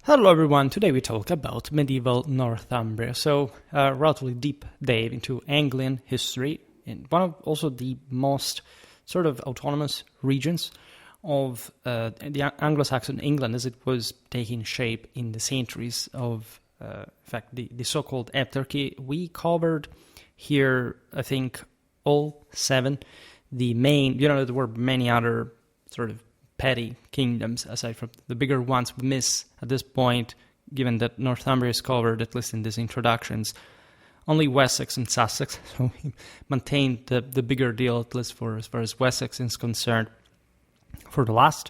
Hello everyone, today we talk about medieval Northumbria, so a relatively deep dive into Anglian history in one of also the most sort of autonomous regions of the Anglo-Saxon England as it was taking shape in the centuries of, in fact, the so-called Heptarchy. We covered here, I think, all seven. The main, there were many other sort of petty kingdoms aside from the bigger ones we miss at this point, given that Northumbria is covered, at least in these introductions, only Wessex and Sussex, so we maintained the bigger deal, at least for as far as Wessex is concerned, for the last.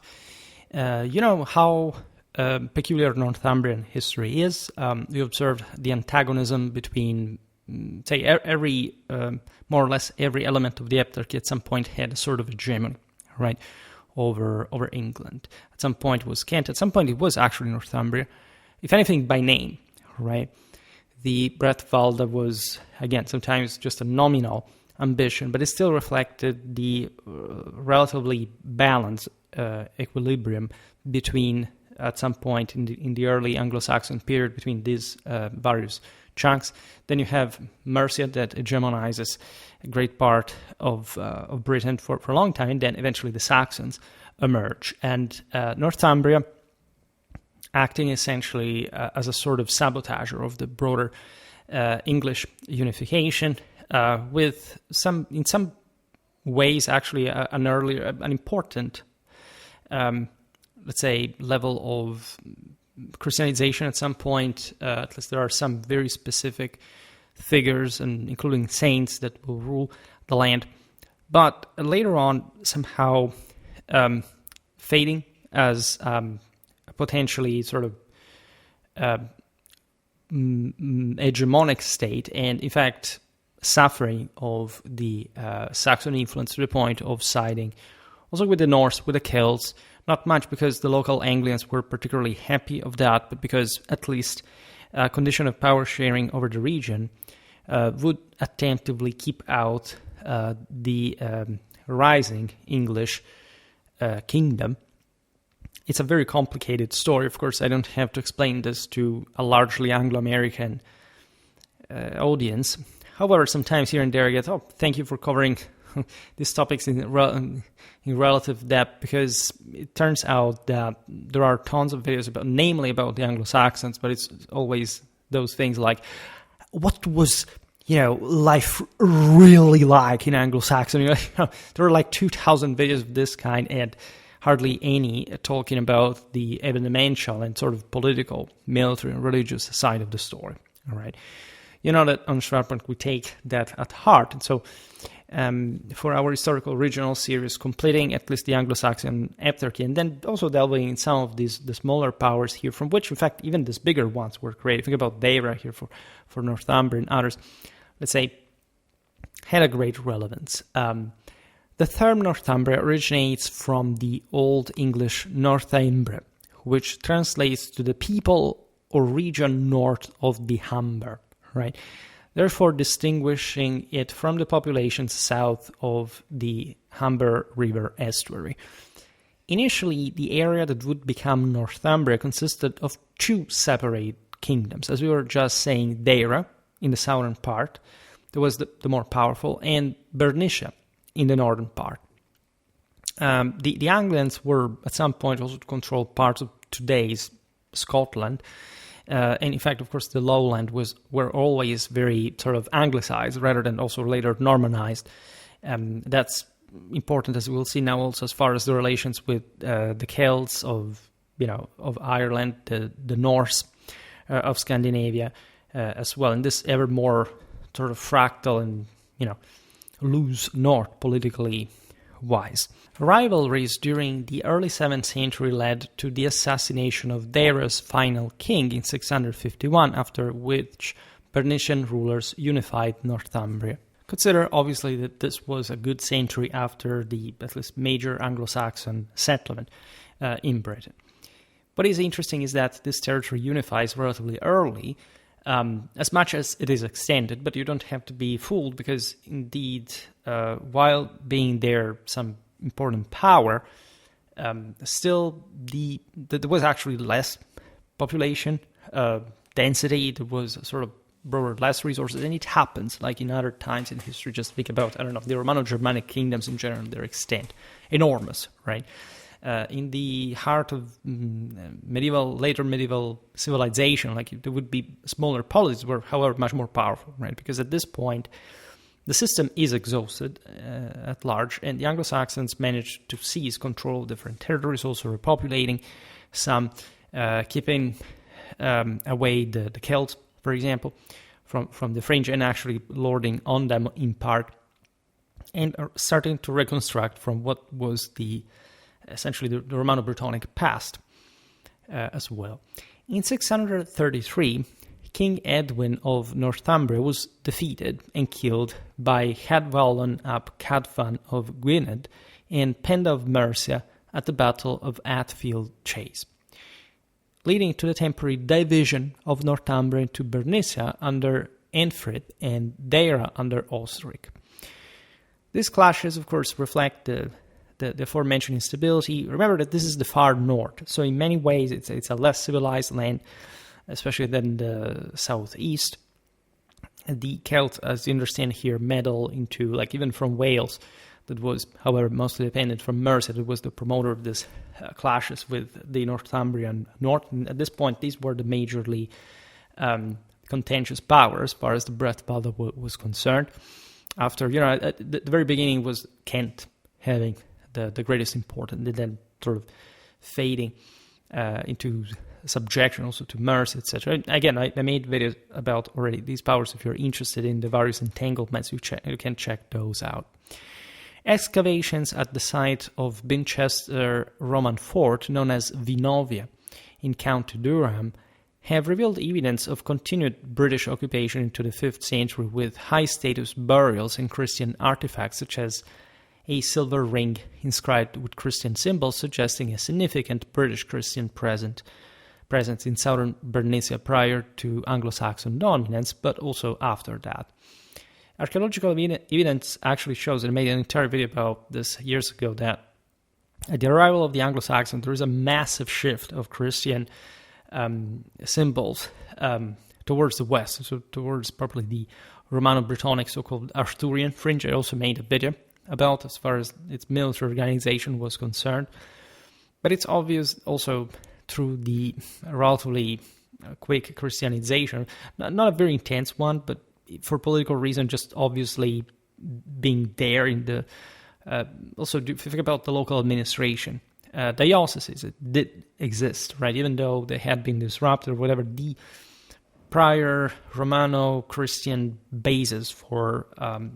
You know how peculiar Northumbrian history is. We observed the antagonism between, say, every more or less every element of the Heptarchy at some point had a sort of hegemony, right, over England. At some point it was Kent, at some point it was actually Northumbria, if anything by name, right? The Bretwalda was, again, sometimes just a nominal ambition, but it still reflected the relatively balanced equilibrium between, at some point in the early Anglo-Saxon period, between these various chunks. Then you have Mercia that hegemonizes a great part of Britain for a long time, and then eventually the Saxons emerge. And Northumbria, acting essentially as a sort of sabotager of the broader English unification, with in some ways actually an important, let's say, level of Christianization at some point. At least there are some very specific figures, and including saints, that will rule the land. But later on, somehow fading as a potentially sort of hegemonic state, and in fact suffering of the Saxon influence to the point of siding also with the Norse, with the Celts. Not much because the local Anglians were particularly happy of that, but because at least a condition of power sharing over the region would attentively keep out the rising English kingdom. It's a very complicated story. Of course, I don't have to explain this to a largely Anglo-American audience. However, sometimes here and there I get, thank you for covering these topics in relative depth, because it turns out that there are tons of videos namely about the Anglo-Saxons, but it's always those things like, what was, life really like in Anglo-Saxon? There are like 2,000 videos of this kind, and hardly any talking about the evidential and sort of political, military, and religious side of the story. All right, you know that on Schwerpunkt we take that at heart, and so for our historical regional series, completing at least the Anglo-Saxon Heptarchy, and then also delving in some of the smaller powers here, from which, in fact, even these bigger ones were created. Think about Deira here for Northumbria and others, let's say, had a great relevance. The term Northumbria originates from the Old English Northumbria, which translates to the people or region north of the Humber, right? Therefore distinguishing it from the populations south of the Humber River estuary. Initially, the area that would become Northumbria consisted of two separate kingdoms. As we were just saying, Deira in the southern part, that was the more powerful, and Bernicia in the northern part. The Anglians were at some point also to control parts of today's Scotland. And in fact, of course, the lowland were always very sort of anglicized rather than also later Normanized. That's important, as we will see now, also as far as the relations with the Celts of Ireland, the Norse of Scandinavia as well, and this ever more sort of fractal and loose north politically wise. Rivalries during the early 7th century led to the assassination of Deira's final king in 651, after which Bernician rulers unified Northumbria. Consider, obviously, that this was a good century after the, at least, major Anglo-Saxon settlement in Britain. What is interesting is that this territory unifies relatively early, as much as it is extended, but you don't have to be fooled, because indeed, while being there some important power, still there was actually less population density. There was sort of broader, less resources, and it happens like in other times in history. Just think about, I don't know, the Romano-Germanic kingdoms in general, their extent, enormous, right? In the heart of later medieval civilization, like there would be smaller polities were, however, much more powerful, right? Because at this point, the system is exhausted at large, and the Anglo-Saxons managed to seize control of different territories, also repopulating some, keeping away the Celts, for example, from the fringe, and actually lording on them in part, and are starting to reconstruct from what was essentially the Romano-Brittonic past as well. In 633, King Edwin of Northumbria was defeated and killed by Hadvalon ap Cadfan of Gwynedd and Penda of Mercia at the Battle of Atfield Chase, leading to the temporary division of Northumbria into Bernicia under Eanfrith and Deira under Osric. These clashes, of course, reflect the aforementioned instability. Remember that this is the far north, so in many ways it's a less civilized land, especially than the southeast. The Celts, as you understand here, meddle into, like, even from Wales, that was, however, mostly dependent from Mercia, that was the promoter of these clashes with the Northumbrian North. And at this point, these were the majorly contentious power as far as the breadth battle was concerned. After, at the very beginning was Kent having the greatest importance, and then sort of fading into subjection also to Mercia, etc. Again, I made videos about already these powers. If you're interested in the various entanglements, you can check those out. Excavations at the site of Binchester Roman fort, known as Vinovia, in County Durham, have revealed evidence of continued British occupation into the 5th century with high-status burials and Christian artifacts, such as a silver ring inscribed with Christian symbols, suggesting a significant British Christian presence in southern Bernicia prior to Anglo-Saxon dominance, but also after that. Archaeological evidence actually shows, and I made an entire video about this years ago, that at the arrival of the Anglo-Saxons, there is a massive shift of Christian symbols towards the west, so towards probably the Romano-Brittonic, so-called Arthurian fringe. I also made a video about as far as its military organization was concerned. But it's obvious also through the relatively quick Christianization, not a very intense one, but for political reason, just obviously being there in the... also, if you think about the local administration, dioceses, it did exist, right? Even though they had been disrupted or whatever, the prior Romano-Christian basis for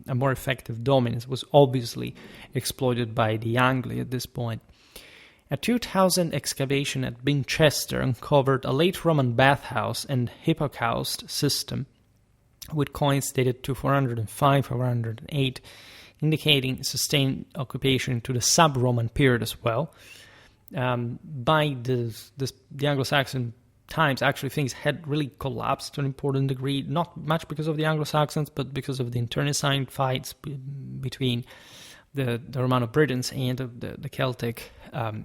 a more effective dominance was obviously exploited by the Angli at this point. A 2000 excavation at Binchester uncovered a late Roman bathhouse and hypocaust system with coins dated to 405-408, indicating sustained occupation to the sub-Roman period as well. By the Anglo-Saxon times, actually things had really collapsed to an important degree, not much because of the Anglo-Saxons, but because of the internecine fights between the Romano-Britons and the Celtic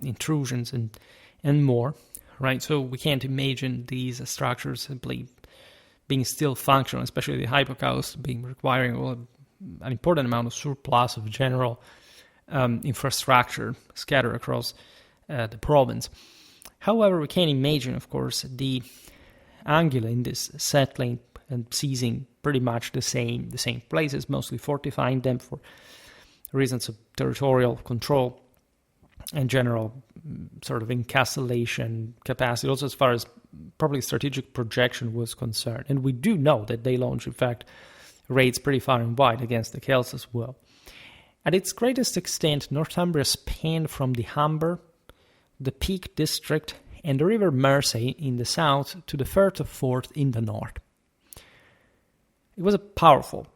intrusions and more, right? So we can't imagine these structures simply being still functional, especially the hypocaust requiring an important amount of surplus of general infrastructure scattered across the province. However, we can imagine, of course, the Angli in this settling and seizing pretty much the same places, mostly fortifying them for reasons of territorial control and general sort of encapsulation capacity, also as far as probably strategic projection was concerned. And we do know that they launched, in fact, raids pretty far and wide against the Celts as well. At its greatest extent, Northumbria spanned from the Humber, the Peak District, and the River Mersey in the south to the Firth of Forth in the north. It was a powerful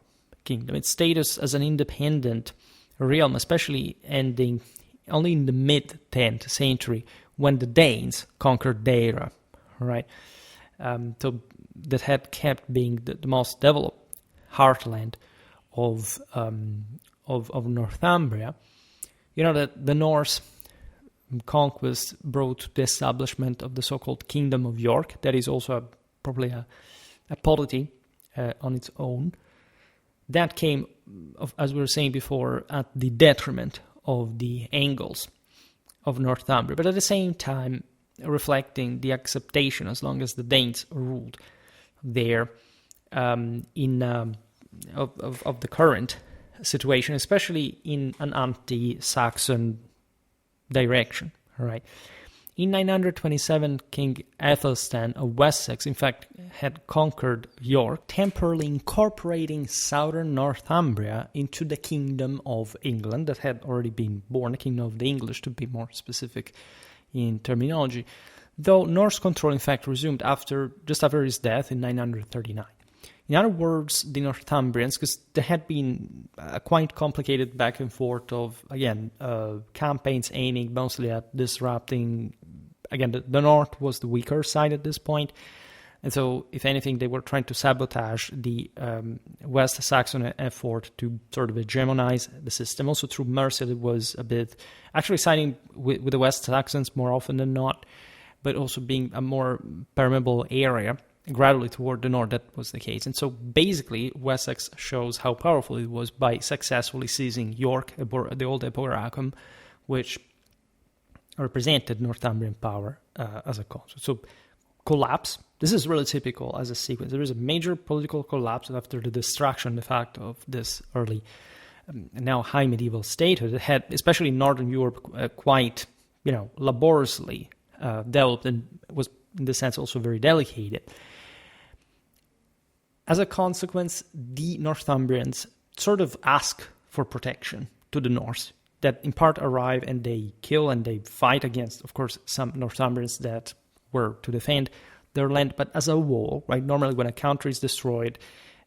kingdom. Its status as an independent realm, especially ending only in the mid-10th century when the Danes conquered Deira, right? So that had kept being the most developed heartland of Northumbria. You know that the Norse conquest brought the establishment of the so-called Kingdom of York. That is also probably a polity on its own. That came, as we were saying before, at the detriment of the Angles of Northumbria, but at the same time reflecting the acceptation, as long as the Danes ruled there, of the current situation, especially in an anti-Saxon direction. All right. In 927, King Aethelstan of Wessex, in fact, had conquered York, temporarily incorporating southern Northumbria into the Kingdom of England that had already been born, the Kingdom of the English, to be more specific in terminology, though Norse control, in fact, resumed just after his death in 939. In other words, the Northumbrians, because there had been a quite complicated back and forth of, again, campaigns aiming mostly at disrupting. Again, the North was the weaker side at this point, and so, if anything, they were trying to sabotage the West Saxon effort to sort of hegemonize the system. Also, through Mercia, it was a bit actually siding with the West Saxons more often than not, but also being a more permeable area. Gradually toward the north, that was the case. And so basically, Wessex shows how powerful it was by successfully seizing York, the old Eboracum, which represented Northumbrian power as a concept. So collapse, this is really typical as a sequence. There is a major political collapse after the destruction, de facto, of this early, now high medieval statehood. It had, especially in Northern Europe, quite, laboriously developed and was, in the sense, also very delicate. As a consequence, the Northumbrians sort of ask for protection to the Norse, that in part arrive and they kill and they fight against, of course, some Northumbrians that were to defend their land, but as a whole, right? Normally, when a country is destroyed,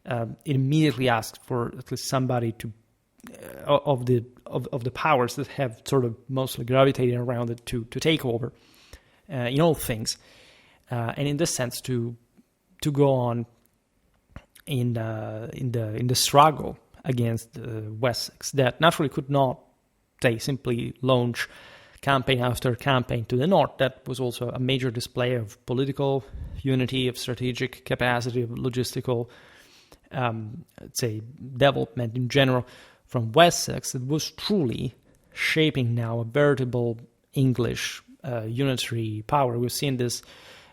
it immediately asks for at least somebody to of the powers that have sort of mostly gravitated around it to take over in all things, and in this sense to go on in the struggle against Wessex, that naturally could not, say, simply launch campaign after campaign to the north. That was also a major display of political unity, of strategic capacity, of logistical, say, development in general from Wessex. It was truly shaping now a veritable English unitary power. We've seen this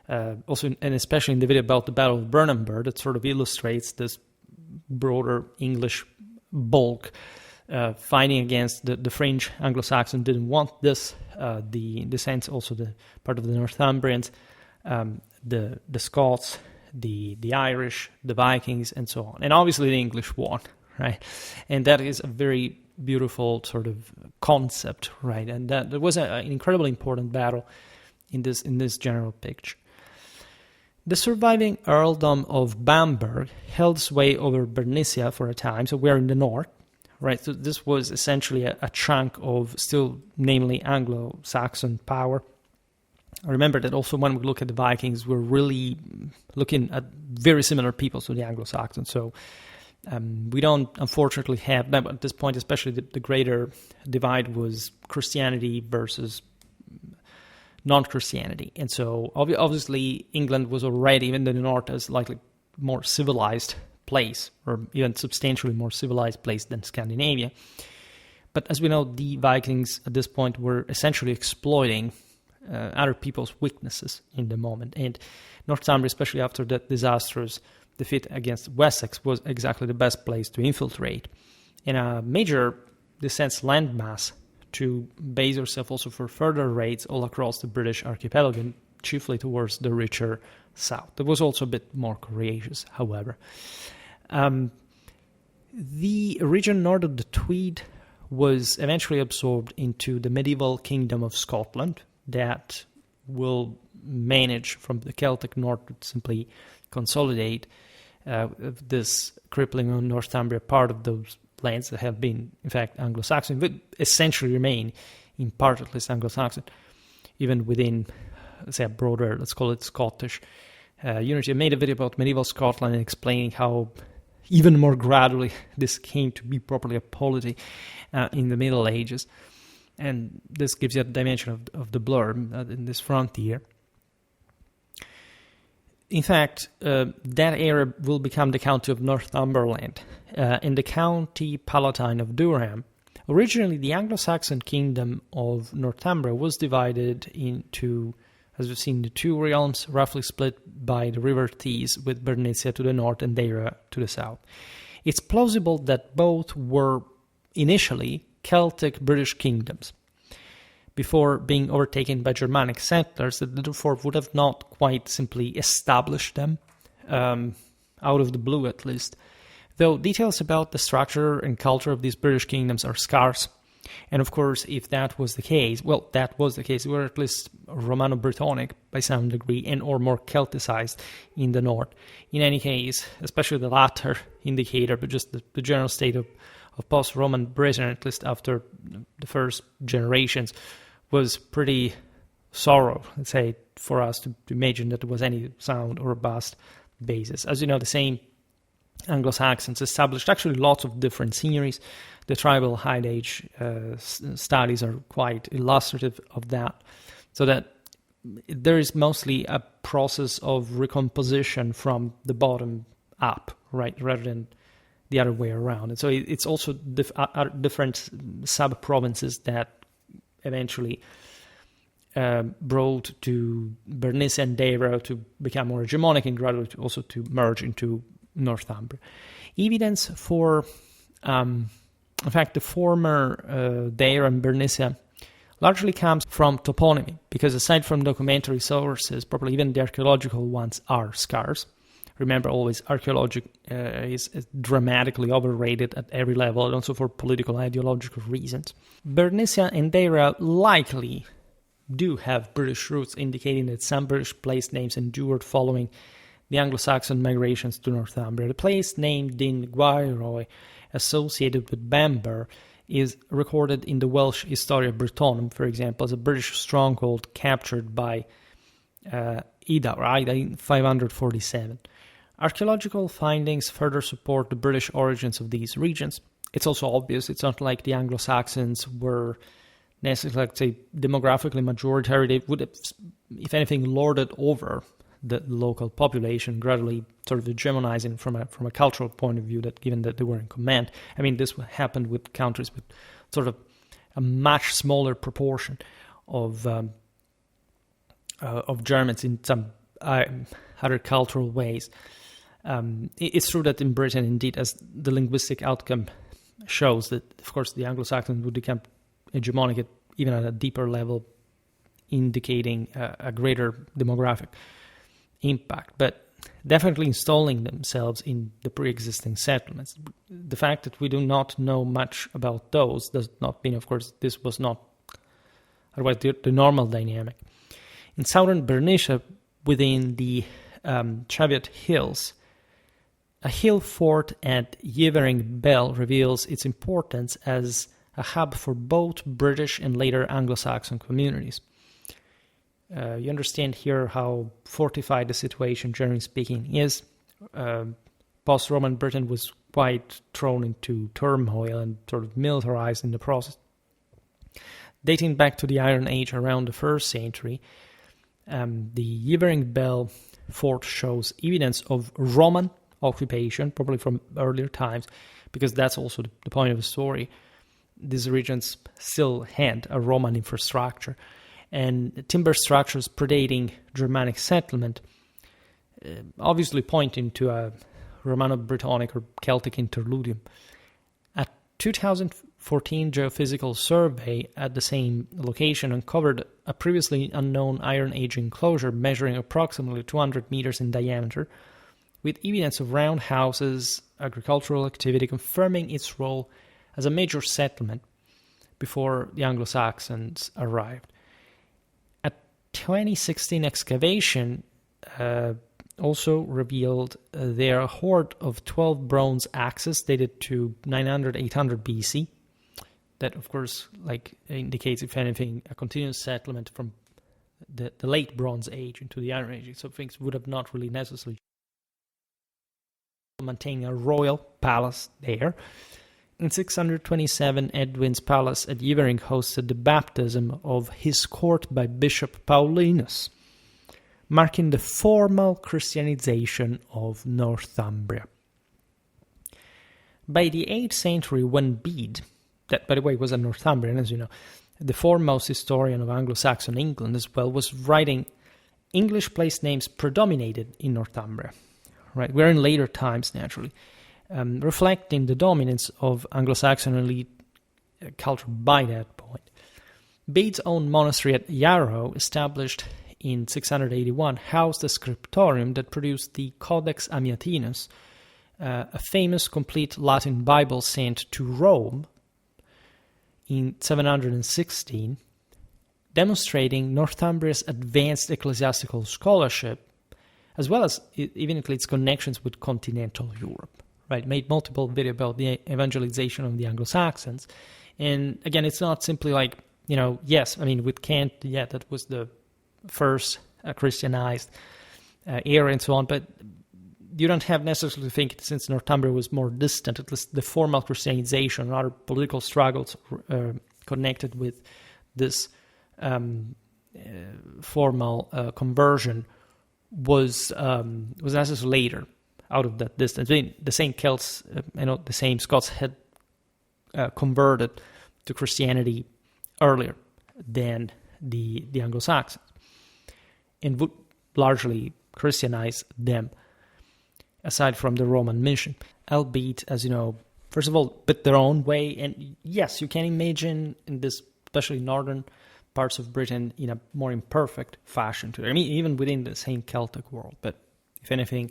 also, and especially in the video about the Battle of Brunanburh, that sort of illustrates this broader English bulk fighting against the French. Anglo-Saxon didn't want this. The sense also the part of the Northumbrians, the Scots, the Irish, the Vikings, and so on. And obviously the English won, right? And that is a very beautiful sort of concept, right? And that was an incredibly important battle in this general picture. The surviving earldom of Bamberg held sway over Bernicia for a time, so we're in the north, right? So this was essentially a chunk of still, namely, Anglo-Saxon power. Remember that also when we look at the Vikings, we're really looking at very similar peoples to the Anglo-Saxons. So we don't, unfortunately, have, at this point, especially the greater divide was Christianity versus non-Christianity. And so obviously England was already, even in the north, as likely more civilized place, or even substantially more civilized place than Scandinavia. But as we know, the Vikings at this point were essentially exploiting other people's weaknesses in the moment. And Northumbria, especially after that disastrous defeat against Wessex, was exactly the best place to infiltrate. In a major, in a sense, landmass to base yourself also for further raids all across the British archipelago, chiefly towards the richer south. That was also a bit more courageous, however. The region north of the Tweed was eventually absorbed into the medieval Kingdom of Scotland that will manage from the Celtic north to simply consolidate this crippling on Northumbria, part of those lands that have been, in fact, Anglo-Saxon, but essentially remain, in part at least, Anglo-Saxon, even within, let's say, a broader, let's call it Scottish unity. I made a video about medieval Scotland and explaining how even more gradually this came to be properly a polity in the Middle Ages. and this gives you a dimension of the blur in this frontier. In fact, that area will become the county of Northumberland and the county palatine of Durham. Originally, the Anglo-Saxon kingdom of Northumbria was divided into, as we've seen, the two realms, roughly split by the River Tees, with Bernicia to the north and Deira to the south. It's plausible that both were initially Celtic British kingdoms, before being overtaken by Germanic settlers that therefore would have not quite simply established them, out of the blue at least, though details about the structure and culture of these British kingdoms are scarce. And of course, if that was the case, well, that was the case, they were at least Romano-Brittonic by some degree, and or more Celticized in the north. In any case, especially the latter indicator, but just the general state of post-Roman Britain, at least after the first generations, was pretty sorrow, let's say, for us to imagine that there was any sound or robust basis. As you know, the same Anglo-Saxons established actually lots of different seigneuries. The tribal High Age studies are quite illustrative of that, so that there is mostly a process of recomposition from the bottom up, right, rather than the other way around. And so it's also different sub-provinces that eventually brought to Bernicia and Deira to become more hegemonic and gradually also to merge into Northumbria. Evidence for, in fact, the former Deira and Bernicia largely comes from toponymy, because aside from documentary sources, probably even the archaeological ones are scarce. Remember, always archaeology is dramatically overrated at every level, and also for political ideological reasons. Bernicia and Deira likely do have British roots, indicating that some British place names endured following the Anglo-Saxon migrations to Northumbria. The place named Din Gwairoi, associated with Bamber, is recorded in the Welsh Historia Brittonum, for example, as a British stronghold captured by Ida in 547. Archaeological findings further support the British origins of these regions. It's also obvious, it's not like the Anglo-Saxons were necessarily, let's say, demographically majoritary. They would have, if anything, lorded over the local population, gradually sort of hegemonizing from a cultural point of view, that given that they were in command. I mean, this happened with countries with sort of a much smaller proportion of Germans in some other cultural ways. It's true that in Britain, indeed, as the linguistic outcome shows, that, of course, the Anglo-Saxons would become hegemonic even at a deeper level, indicating a greater demographic impact, but definitely installing themselves in the pre-existing settlements. The fact that we do not know much about those does not mean, of course, this was not otherwise the normal dynamic. In southern Bernicia, within the Cheviot Hills, a hill fort at Yevering Bell reveals its importance as a hub for both British and later Anglo-Saxon communities. You understand here how fortified the situation, generally speaking, is. Post-Roman Britain was quite thrown into turmoil and sort of militarized in the process. Dating back to the Iron Age around the 1st century, the Yevering Bell fort shows evidence of Roman occupation, probably from earlier times, because that's also the point of the story. These regions still had a Roman infrastructure, and timber structures predating Germanic settlement, obviously pointing to a Romano-Brittonic or Celtic interludium. A 2014 geophysical survey at the same location uncovered a previously unknown Iron Age enclosure measuring approximately 200 meters in diameter, with evidence of round houses, agricultural activity confirming its role as a major settlement before the Anglo-Saxons arrived. A 2016 excavation also revealed their hoard of 12 bronze axes dated to 900-800 BC. That, of course, indicates, if anything, a continuous settlement from the late Bronze Age into the Iron Age. So things would have not really necessarily maintaining a royal palace there. In 627, Edwin's palace at Yvering hosted the baptism of his court by Bishop Paulinus, marking the formal Christianization of Northumbria. By the 8th century, when Bede, that by the way was a Northumbrian, as you know, the foremost historian of Anglo-Saxon England as well, was writing, English place names predominated in Northumbria. Right, we're in later times, naturally, reflecting the dominance of Anglo-Saxon elite culture by that point. Bede's own monastery at Yarrow, established in 681, housed a scriptorium that produced the Codex Amiatinus, a famous complete Latin Bible sent to Rome in 716, demonstrating Northumbria's advanced ecclesiastical scholarship, as well as even its connections with continental Europe. Right, made multiple videos about the evangelization of the Anglo-Saxons, and again, it's not simply like, yes, I mean, with Kent, yeah, that was the first Christianized era and so on, but you don't have necessarily to think, since Northumbria was more distant, at least the formal Christianization and other political struggles connected with this formal conversion was necessary later, out of that distance. I mean, the same Celts, the same Scots had converted to Christianity earlier than the Anglo-Saxons, and would largely Christianize them, aside from the Roman mission, albeit, as you know, first of all, but their own way. And yes, you can imagine in this, especially northern parts of Britain, in a more imperfect fashion today. I mean, even within the same Celtic world. But if anything,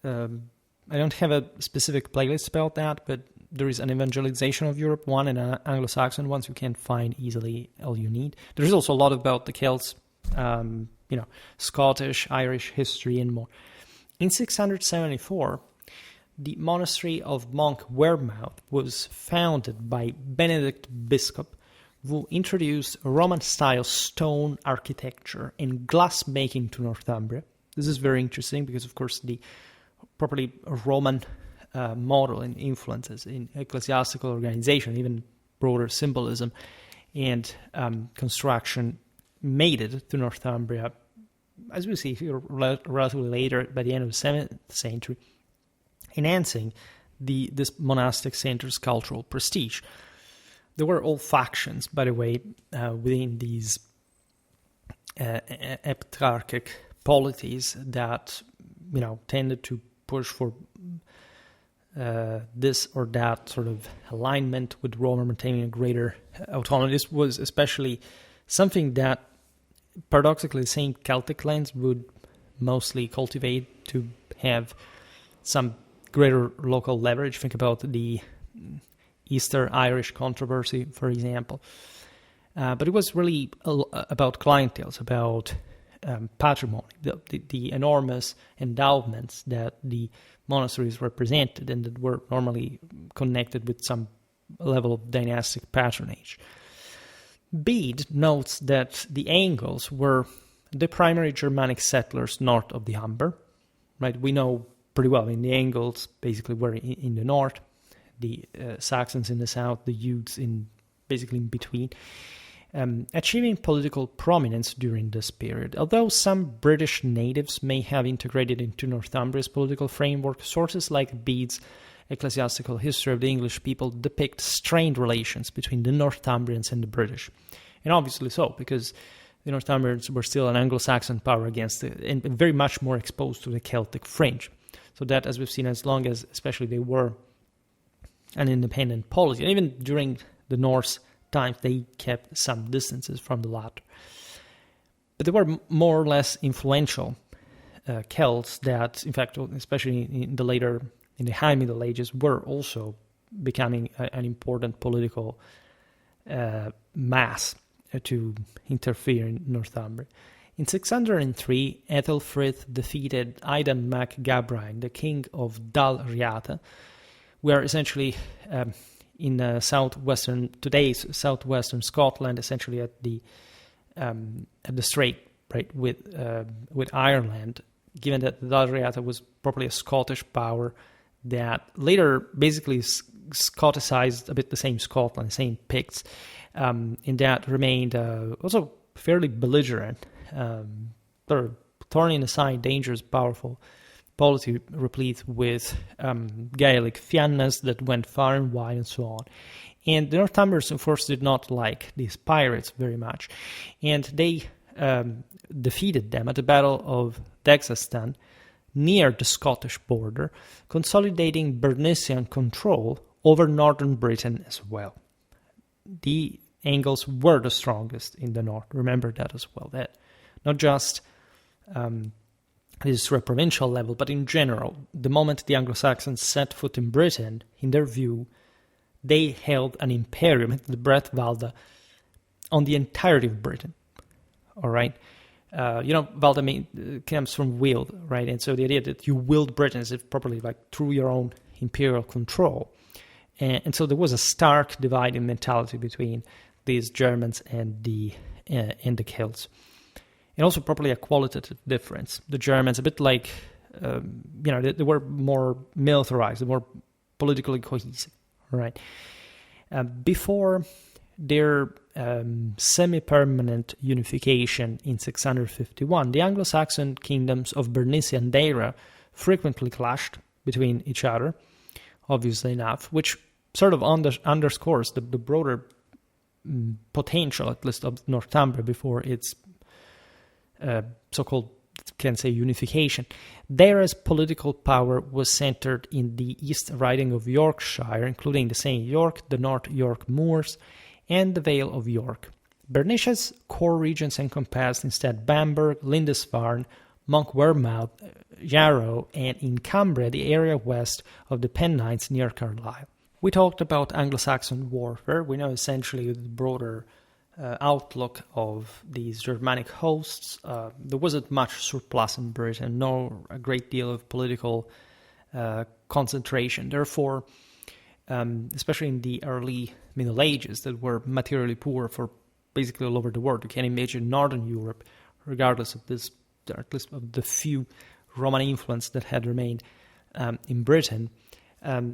I don't have a specific playlist about that, but there is an evangelization of Europe one and an Anglo-Saxon one, so you can find easily all you need. There is also a lot about the Celts, Scottish, Irish history, and more. In 674, the monastery of Monk Wearmouth was founded by Benedict Biscop, who introduced Roman-style stone architecture and glass-making to Northumbria. This is very interesting because, of course, the properly Roman model and influences in ecclesiastical organization, even broader symbolism and construction, made it to Northumbria, as we see here, relatively later, by the end of the 7th century, enhancing this monastic center's cultural prestige. There were all factions, by the way, within these epitrarchic polities that, tended to push for this or that sort of alignment with Rome, maintaining a greater autonomy. This was especially something that, paradoxically, the same Celtic lands would mostly cultivate to have some greater local leverage. Think about the Easter Irish controversy, for example. But it was really about clienteles, about patrimony, the enormous endowments that the monasteries represented and that were normally connected with some level of dynastic patronage. Bede notes that the Angles were the primary Germanic settlers north of the Humber. Right, we know pretty well. I mean, the Angles basically were in the north, the Saxons in the south, the Utes basically in between, achieving political prominence during this period. Although some British natives may have integrated into Northumbria's political framework, sources like Bede's Ecclesiastical History of the English People depict strained relations between the Northumbrians and the British. And obviously so, because the Northumbrians were still an Anglo-Saxon power and very much more exposed to the Celtic fringe. So that, as we've seen, as long as especially they were an independent polity, and even during the Norse times, they kept some distances from the latter. But they were more or less influential Celts that, in fact, especially in the High Middle Ages, were also becoming an important political mass to interfere in Northumbria. In 603, Ethelfrith defeated Aidan mac Gabrain, the king of Dalriata, where essentially in today's southwestern Scotland, essentially at the strait, right, with Ireland, given that Dalriata was probably a Scottish power that later basically Scoticized, a bit the same Scotland, the same Picts, in that remained also fairly belligerent. They're turning aside dangerous, powerful policy replete with Gaelic fiannas that went far and wide and so on. And the Northumbrians, of course, did not like these pirates very much. And they defeated them at the Battle of Dexastan near the Scottish border, consolidating Bernician control over northern Britain as well. The Angles were the strongest in the north. Remember that as well. That not just this provincial level, but in general, the moment the Anglo-Saxons set foot in Britain, in their view, they held an imperium, the Bretwalda, on the entirety of Britain. All right? Walda comes from wield, right? And so the idea that you wield Britain as if properly, like through your own imperial control. And so there was a stark divide in mentality between these Germans and the Celts. And also probably a qualitative difference. The Germans, a bit like, they were more militarized, they were more politically cohesive, right? Before their semi-permanent unification in 651, the Anglo-Saxon kingdoms of Bernicia and Deira frequently clashed between each other, obviously enough, which sort of underscores the broader potential, at least, of Northumbria before its so-called, can say, unification. Deira's political power was centered in the East Riding of Yorkshire, including the St. York, the North York Moors, and the Vale of York. Bernicia's core regions encompassed instead Bamberg, Lindisfarne, Monkwearmouth, Yarrow, and in Cumbria, the area west of the Pennines near Carlisle. We talked about Anglo-Saxon warfare. We know essentially the broader outlook of these Germanic hosts. There wasn't much surplus in Britain, nor a great deal of political concentration. Therefore, especially in the early Middle Ages, that were materially poor for basically all over the world. You can imagine Northern Europe, regardless of this, at least of the few Roman influence that had remained in Britain.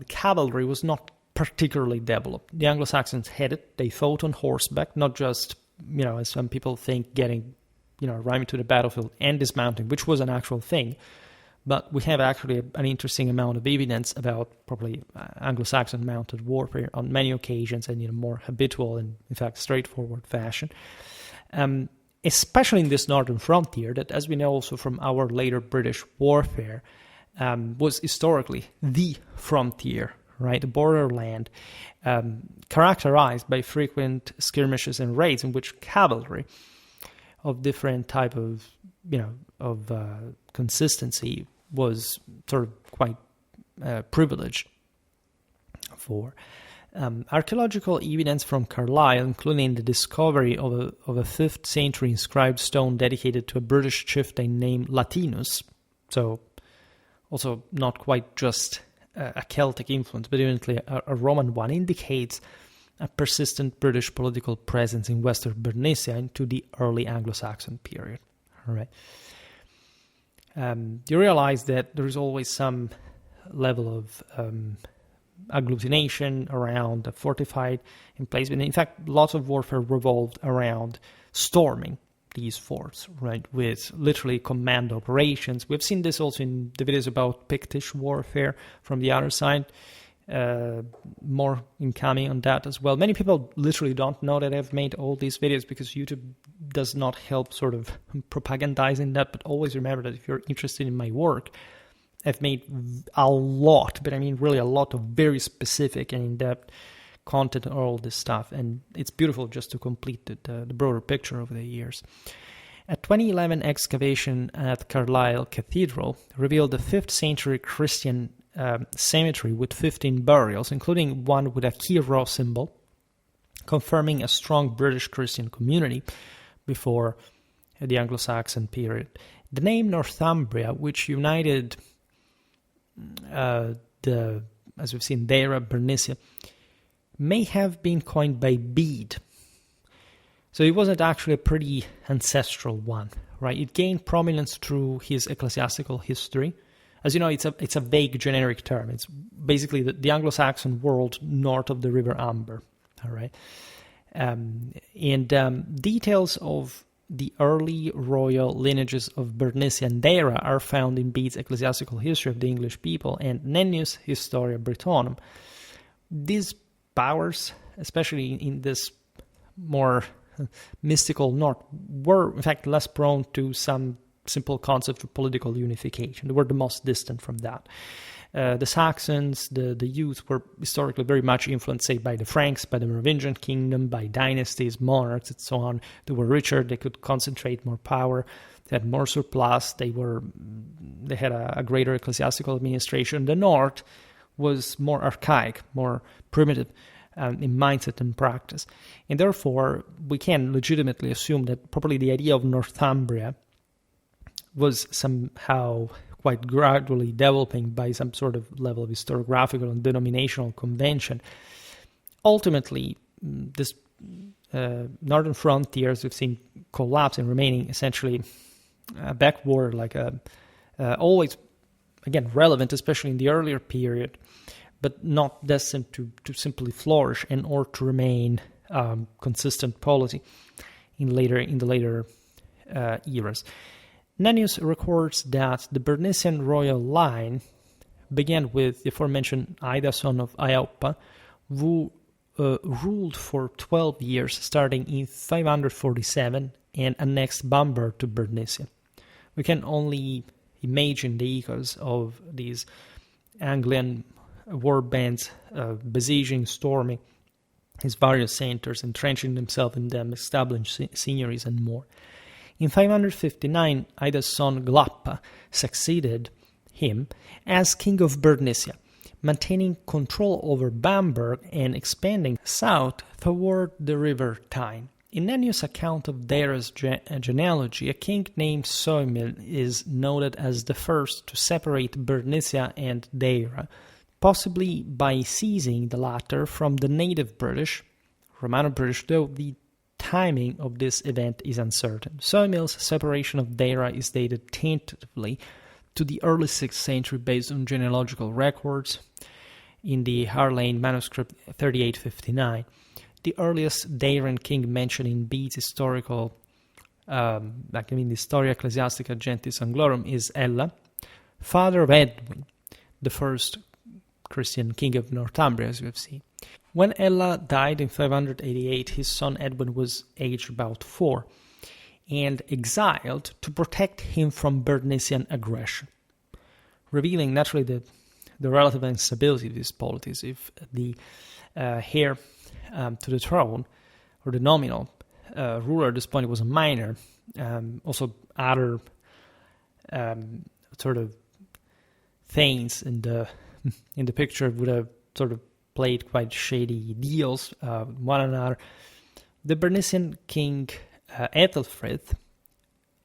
Cavalry was not particularly developed. The Anglo-Saxons had it. They fought on horseback, not just, as some people think, getting, right into the battlefield and dismounting, which was an actual thing. But we have actually an interesting amount of evidence about probably Anglo-Saxon mounted warfare on many occasions and in a more habitual and, in fact, straightforward fashion. Especially in this northern frontier that, as we know also from our later British warfare, was historically the frontier, right, the borderland, characterized by frequent skirmishes and raids in which cavalry of different type of, consistency was sort of quite privileged for. Archaeological evidence from Carlisle, including the discovery of a 5th century inscribed stone dedicated to a British chieftain named Latinus, so also not quite just a Celtic influence, but evidently a Roman one, indicates a persistent British political presence in Western Bernicia into the early Anglo-Saxon period. All right. You realize that there is always some level of agglutination around a fortified emplacement. In fact, lots of warfare revolved around storming these forts, right, with literally command operations. We've seen this also in the videos about Pictish warfare from the other side. More incoming on that as well. Many people literally don't know that I've made all these videos because YouTube does not help sort of propagandizing that, but always remember that if you're interested in my work, I've made a lot, but I mean really a lot of very specific and in-depth content on all this stuff, and it's beautiful just to complete the broader picture over the years. A 2011 excavation at Carlisle Cathedral revealed the 5th century Christian cemetery with 15 burials, including one with a key row symbol, confirming a strong British Christian community before the Anglo-Saxon period. The name Northumbria, which united as we've seen, Deira, Bernicia, may have been coined by Bede. So it wasn't actually a pretty ancestral one, right? It gained prominence through his ecclesiastical history, As you know, it's a vague generic term. It's basically the Anglo-Saxon world north of the River Amber. All right, details of the early royal lineages of Bernicia and Deira are found in Bede's Ecclesiastical History of the English People and Nennius' Historia Britonum. These powers, especially in this more mystical north, were in fact less prone to some simple concept of political unification. They were the most distant from that. The Saxons, the youth, were historically very much influenced, say, by the Franks, by the Merovingian kingdom, by dynasties, monarchs, and so on. They were richer, they could concentrate more power, they had more surplus, they had a greater ecclesiastical administration. The North was more archaic, more primitive in mindset and practice. And therefore, we can legitimately assume that probably the idea of Northumbria was somehow quite gradually developing by some sort of level of historiographical and denominational convention. Ultimately, this northern frontier, as we've seen, collapse and remaining essentially backward, like always, again, relevant, especially in the earlier period, but not destined to simply flourish and or to remain consistent polity in the later eras. Nennius records that the Bernician royal line began with the aforementioned Ida, son of Iaupa, who ruled for 12 years, starting in 547, and annexed Bamberg to Bernicia. We can only imagine the echoes of these Anglian war bands besieging, storming his various centers, entrenching themselves in them, establishing seigneuries, and more. In 559, Ida's son Glappa succeeded him as king of Bernicia, maintaining control over Bamberg and expanding south toward the river Tyne. In Nennius' account of Deira's genealogy, a king named Soemil is noted as the first to separate Bernicia and Deira, possibly by seizing the latter from the native British, Romano-British, though the timing of this event is uncertain. Soemil's separation of Deira is dated tentatively to the early 6th century based on genealogical records in the Harlane manuscript 3859. The earliest Deiran king mentioned in Bede's historical, the Historia Ecclesiastica Gentis Anglorum, is Ella, father of Edwin, the first Christian king of Northumbria, as we have seen. When Ella died in 588, his son Edwin was aged about 4 and exiled to protect him from Bernician aggression, revealing naturally the relative instability of these polities. If the heir to the throne, or the nominal ruler at this point, was a minor, also other sort of things in the picture would have sort of played quite shady deals with one another. The Bernician king Ethelfrith,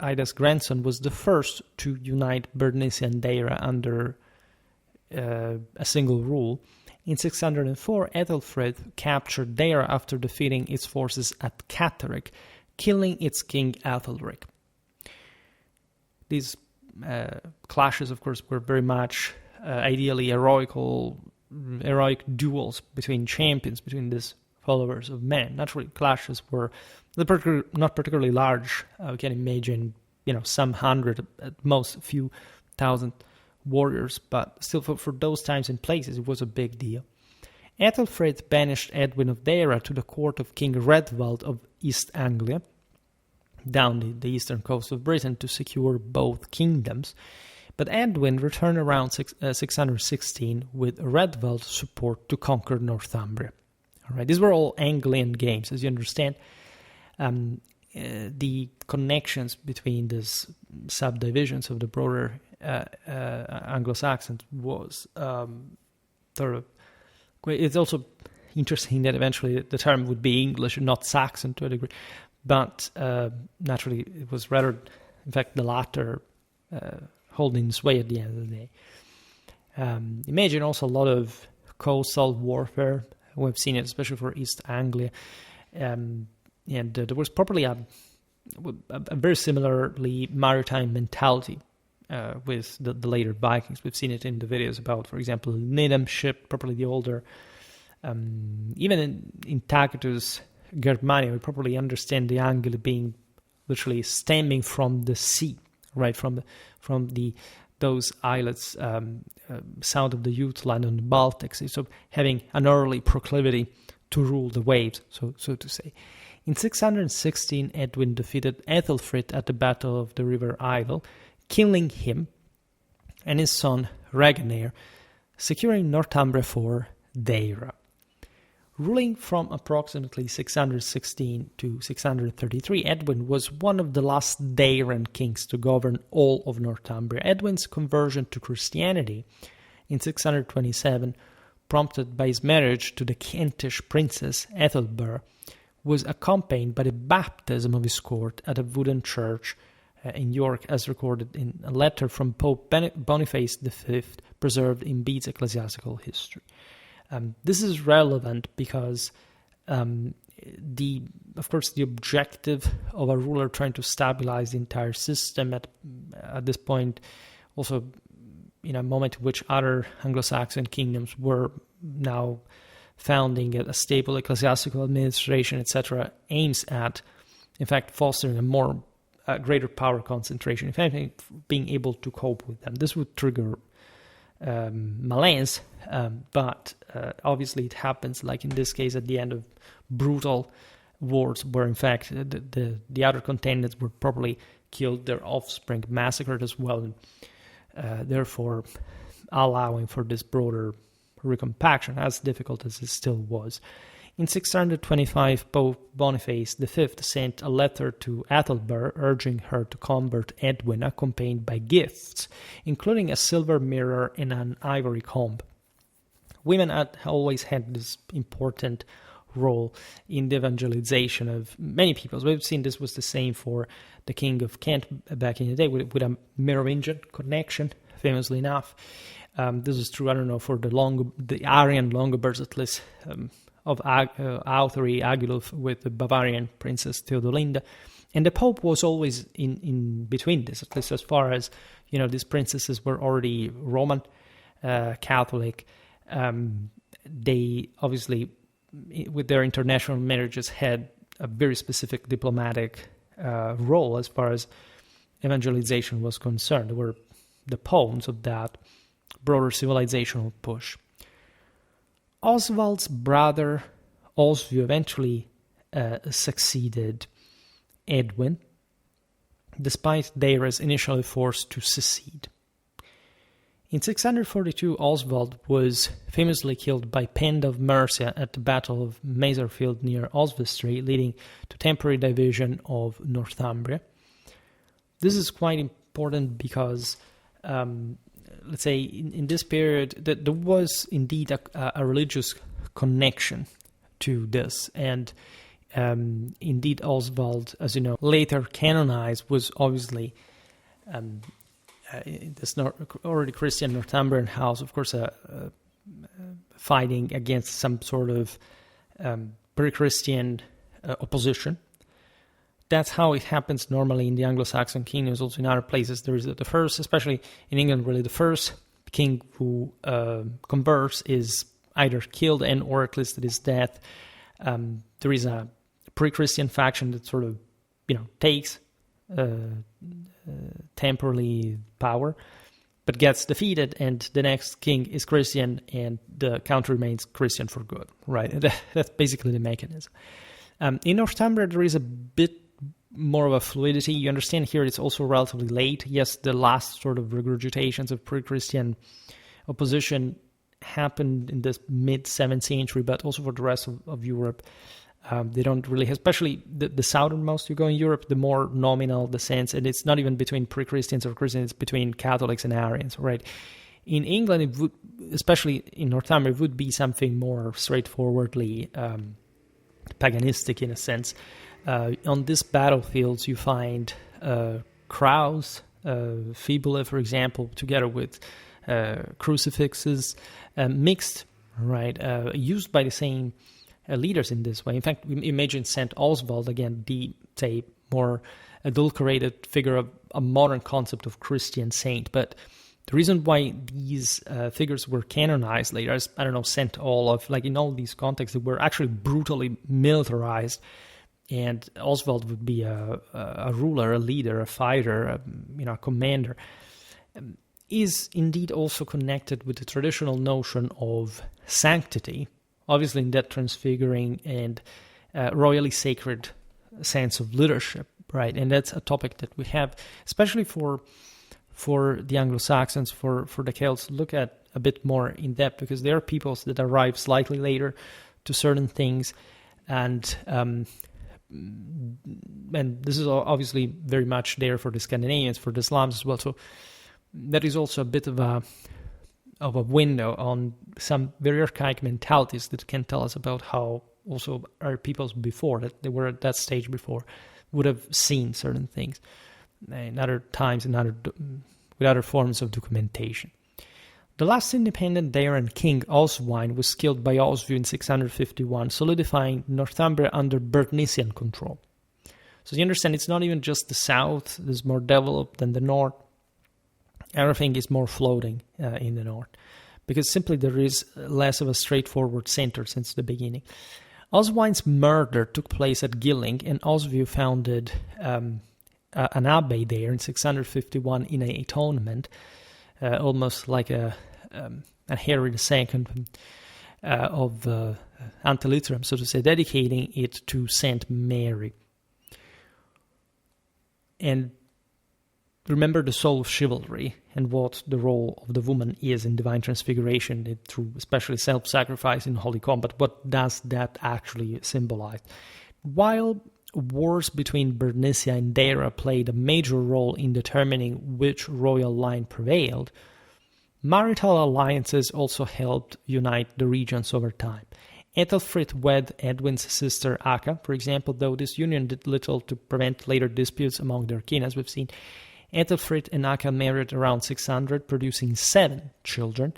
Ida's grandson, was the first to unite Bernicia and Deira under a single rule. In 604, Ethelfrith captured Deira after defeating its forces at Catterick, killing its king Ethelric. These clashes, of course, were very much ideally heroic duels between champions, between these followers of men. Naturally, clashes were not particularly large. We can imagine, some hundred, at most a few thousand warriors, but still for those times and places, it was a big deal. Ethelfrith banished Edwin of Deira to the court of King Redwald of East Anglia, down the eastern coast of Britain, to secure both kingdoms. But Edwin returned around 616 with Redwald's support to conquer Northumbria. All right, these were all Anglian games, as you understand. The connections between these subdivisions of the broader Anglo-Saxons was sort of. It's also interesting that eventually the term would be English and not Saxon to a degree, but naturally it was rather, in fact, the latter holding sway at the end of the day. Imagine also a lot of coastal warfare. We've seen it, especially for East Anglia, and there was probably a very similarly maritime mentality with the later Vikings. We've seen it in the videos about, for example, Needham ship, probably the older. Even in Tacitus' Germania, we probably understand the Angli being literally stemming from the sea, right, from those islets south of the Jutland and the Baltic Sea, so having an early proclivity to rule the waves, so to say. In 616, Edwin defeated Ethelfrid at the Battle of the River Idle, killing him and his son Regnier, securing Northumbria for Deira. Ruling from approximately 616 to 633, Edwin was one of the last Deiran kings to govern all of Northumbria. Edwin's conversion to Christianity in 627, prompted by his marriage to the Kentish princess Ethelbert, was accompanied by the baptism of his court at a wooden church in York, as recorded in a letter from Pope Boniface V, preserved in Bede's Ecclesiastical History. This is relevant because, of course, the objective of a ruler trying to stabilize the entire system at this point, also in a moment in which other Anglo-Saxon kingdoms were now founding a stable ecclesiastical administration, etc., aims at, in fact, fostering a greater power concentration, if anything, being able to cope with them. This would trigger malaise, but obviously it happens, like in this case, at the end of brutal wars where, in fact, the other contenders were probably killed, their offspring massacred as well, and therefore allowing for this broader recompaction, as difficult as it still was. In 625, Pope Boniface V sent a letter to Ethelbert urging her to convert Edwin, accompanied by gifts, including a silver mirror and an ivory comb. Women had always had this important role in the evangelization of many peoples. We've seen this was the same for the King of Kent back in the day with a Merovingian connection, famously enough. This is true, I don't know, for the Aryan Longobards, at least, of Authry, Agilulf with the Bavarian princess Theodolinda. And the Pope was always in between this, at least as far as, these princesses were already Roman Catholic. They obviously, with their international marriages, had a very specific diplomatic role as far as evangelization was concerned. They were the pawns of that broader civilizational push. Oswald's brother Oswiu eventually succeeded Edwin, despite Deira's initial efforts to secede. In 642, Oswald was famously killed by Penda of Mercia at the Battle of Maserfield near Oswestry, leading to temporary division of Northumbria. This is quite important because let's say in this period that there was indeed a religious connection to this, and indeed Oswald, as you know, later canonized, was obviously this already Christian Northumbrian house, of course, fighting against some sort of pre-Christian opposition. That's how it happens normally in the Anglo-Saxon kingdoms, also in other places. There is the first, especially in England, really the first king who converts is either killed or at least at his death. There is a pre-Christian faction that sort of, takes temporarily power, but gets defeated, and the next king is Christian, and the country remains Christian for good, right? That's basically the mechanism. In Northumbria, there is a bit more of a fluidity. You understand here it's also relatively late. Yes, the last sort of regurgitations of pre-Christian opposition happened in the mid-7th century, but also for the rest of Europe. They don't really, especially the southernmost you go in Europe, the more nominal the sense, and it's not even between pre-Christians or Christians, it's between Catholics and Arians, right? In England, it would, especially in Northumbria, it would be something more straightforwardly paganistic in a sense. On these battlefields, you find crows, fibulae, for example, together with crucifixes, mixed, right, used by the same leaders in this way. In fact, imagine St. Oswald, again, the, say, more adulterated figure a modern concept of Christian saint, but the reason why these figures were canonized later is, St. Olaf, like in all these contexts, they were actually brutally militarized, and Oswald would be a ruler, a leader, a fighter, a commander, is indeed also connected with the traditional notion of sanctity, obviously in that transfiguring and royally sacred sense of leadership, right? And that's a topic that we have, especially for the Anglo-Saxons, for the Celts, look at a bit more in depth, because there are peoples that arrive slightly later to certain things, and this is obviously very much there for the Scandinavians, for the Slavs as well. So that is also a bit of a window on some very archaic mentalities that can tell us about how also our peoples before, that they were at that stage before, would have seen certain things in other times, with other forms of documentation. The last independent Dairan king, Oswine, was killed by Oswiu in 651, solidifying Northumbria under Bernician control. So you understand, it's not even just the south that is more developed than the north. Everything is more floating in the north, because simply there is less of a straightforward center since the beginning. Oswine's murder took place at Gilling, and Oswiu founded an abbey there in 651 in an atonement, almost like a Henry II of Antiliterum, so to say, dedicating it to Saint Mary. And remember the soul of chivalry and what the role of the woman is in divine transfiguration, through especially self-sacrifice in holy combat. What does that actually symbolize? While wars between Bernicia and Deira played a major role in determining which royal line prevailed, marital alliances also helped unite the regions over time. Ethelfrid wed Edwin's sister Aka, for example, though this union did little to prevent later disputes among their kin, as we've seen. Ethelfrid and Aka married around 600, producing 7 children,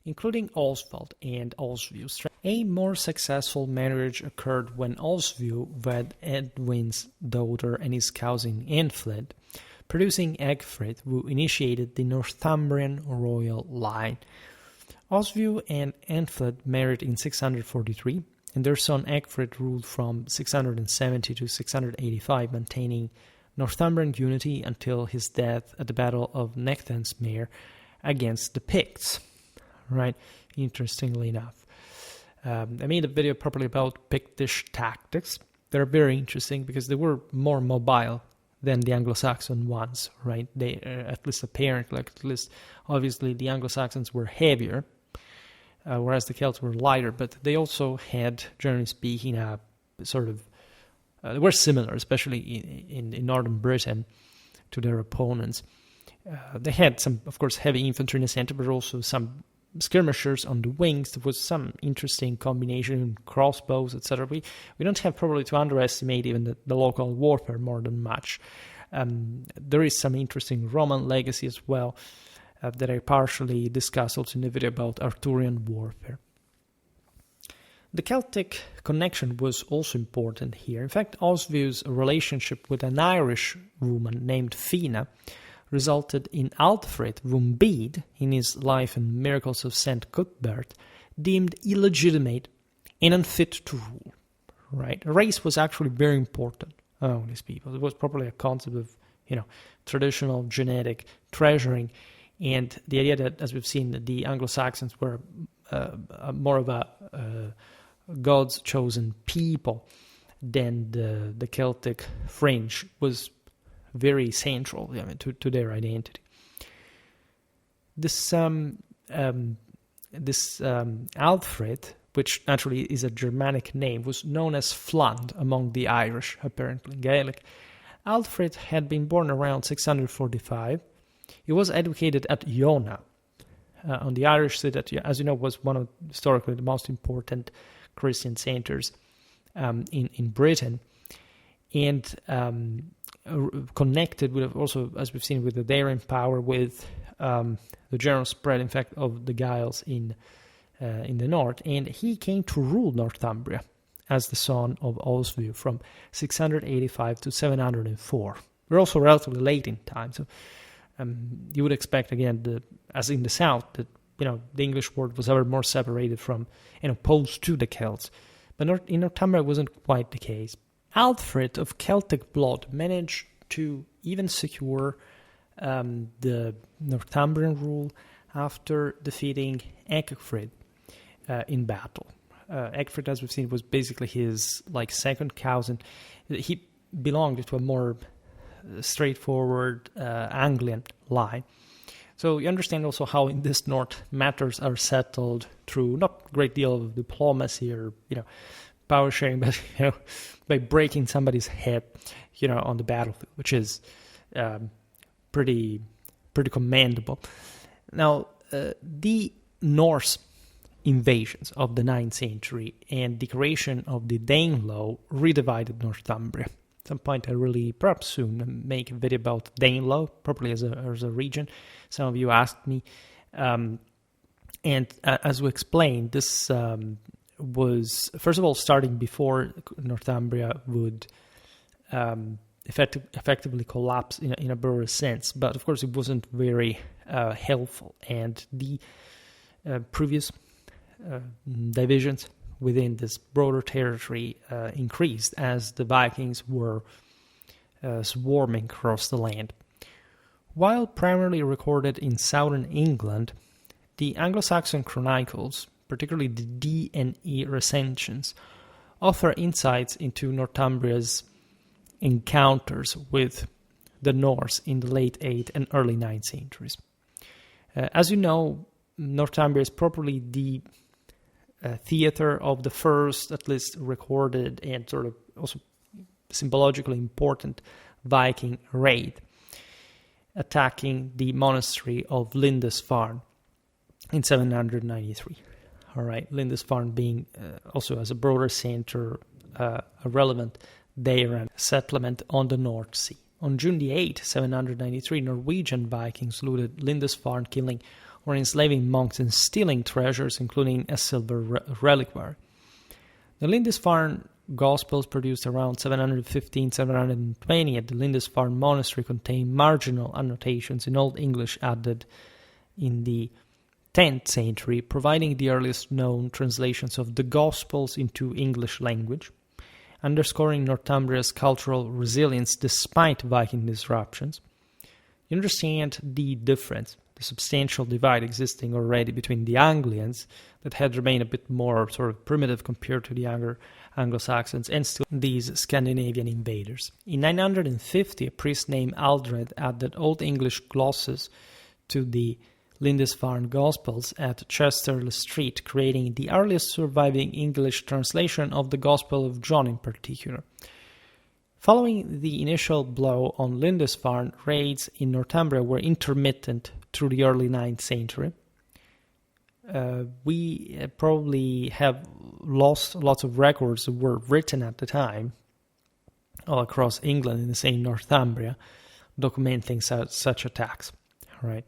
including Oswald and Oswiu. A more successful marriage occurred when Oswiu wed Edwin's daughter and his cousin Eanfled, producing Egfrid, who initiated the Northumbrian royal line. Oswiu and Eanfled married in 643, and their son Egfrid ruled from 670 to 685, maintaining Northumbrian unity until his death at the Battle of Nectansmere against the Picts. Right? Interestingly enough. I made a video properly about Pictish tactics. They're very interesting because they were more mobile than the Anglo-Saxon ones, right? They, at least apparently, at least obviously the Anglo-Saxons were heavier, whereas the Celts were lighter, but they also had, generally speaking, a sort of, they were similar, especially in northern Britain, to their opponents. They had some, of course, heavy infantry in the center, but also some skirmishers on the wings. There was some interesting combination, crossbows, etc. We don't have probably to underestimate even the local warfare more than much. There is some interesting Roman legacy as well that I partially discussed also in the video about Arthurian warfare. The Celtic connection was also important here. In fact, Oswiu's relationship with an Irish woman named Fina resulted in Alfred, whom Bede, in his Life and Miracles of St. Cuthbert, deemed illegitimate and unfit to rule. Right? Race was actually very important among these people. It was probably a concept of, traditional genetic treasuring, and the idea that, as we've seen, the Anglo-Saxons were more of a God's chosen people than the Celtic fringe was very central, to their identity. This Alfred, which naturally is a Germanic name, was known as Fland among the Irish, apparently in Gaelic. Alfred had been born around 645. He was educated at Iona, on the Irish city that, as you know, was one of historically the most important Christian centers in Britain, and connected with, also, as we've seen, with the Dairan power, with the general spread, in fact, of the Giles in the north. And he came to rule Northumbria as the son of Oswiu from 685 to 704. We're also relatively late in time, so you would expect, again, as in the south, that the English world was ever more separated from and opposed to the Celts. But in Northumbria, it wasn't quite the case. Alfred of Celtic blood managed to even secure the Northumbrian rule after defeating Ecgfrith in battle. Ecgfrith, as we've seen, was basically his second cousin. He belonged to a more straightforward Anglian line. So you understand also how in this north matters are settled through not a great deal of diplomacy or power sharing, but by breaking somebody's head on the battlefield, which is pretty commendable. Now the Norse invasions of the 9th century and the creation of the Danelaw redivided Northumbria. At some point, I really, perhaps soon, make a video about Danelaw, probably as a region. Some of you asked me. And as we explained, this was, first of all, starting before Northumbria would effectively collapse in a broader sense. But, of course, it wasn't very helpful. And the previous divisions within this broader territory increased as the Vikings were swarming across the land. While primarily recorded in southern England, the Anglo-Saxon chronicles, particularly the D and E recensions, offer insights into Northumbria's encounters with the Norse in the late 8th and early 9th centuries. As you know, Northumbria is probably the theater of the first, at least recorded and sort of also symbologically important Viking raid, attacking the monastery of Lindisfarne in 793. All right, Lindisfarne being also as a broader center, a relevant Deiran settlement on the North Sea. On June the 8th, 793, Norwegian Vikings looted Lindisfarne, killing or enslaving monks and stealing treasures, including a silver reliquary. The Lindisfarne Gospels, produced around 715-720 at the Lindisfarne Monastery, contain marginal annotations in Old English added in the 10th century, providing the earliest known translations of the Gospels into English language, underscoring Northumbria's cultural resilience despite Viking disruptions. You understand the difference, the substantial divide existing already between the Anglians, that had remained a bit more sort of primitive compared to the younger Anglo-Saxons, and still these Scandinavian invaders. In 950, a priest named Aldred added Old English glosses to the Lindisfarne Gospels at Chester Street, creating the earliest surviving English translation of the Gospel of John in particular. Following the initial blow on Lindisfarne, raids in Northumbria were intermittent through the early 9th century. We probably have lost lots of records that were written at the time all across England in the same Northumbria, documenting such attacks. All right.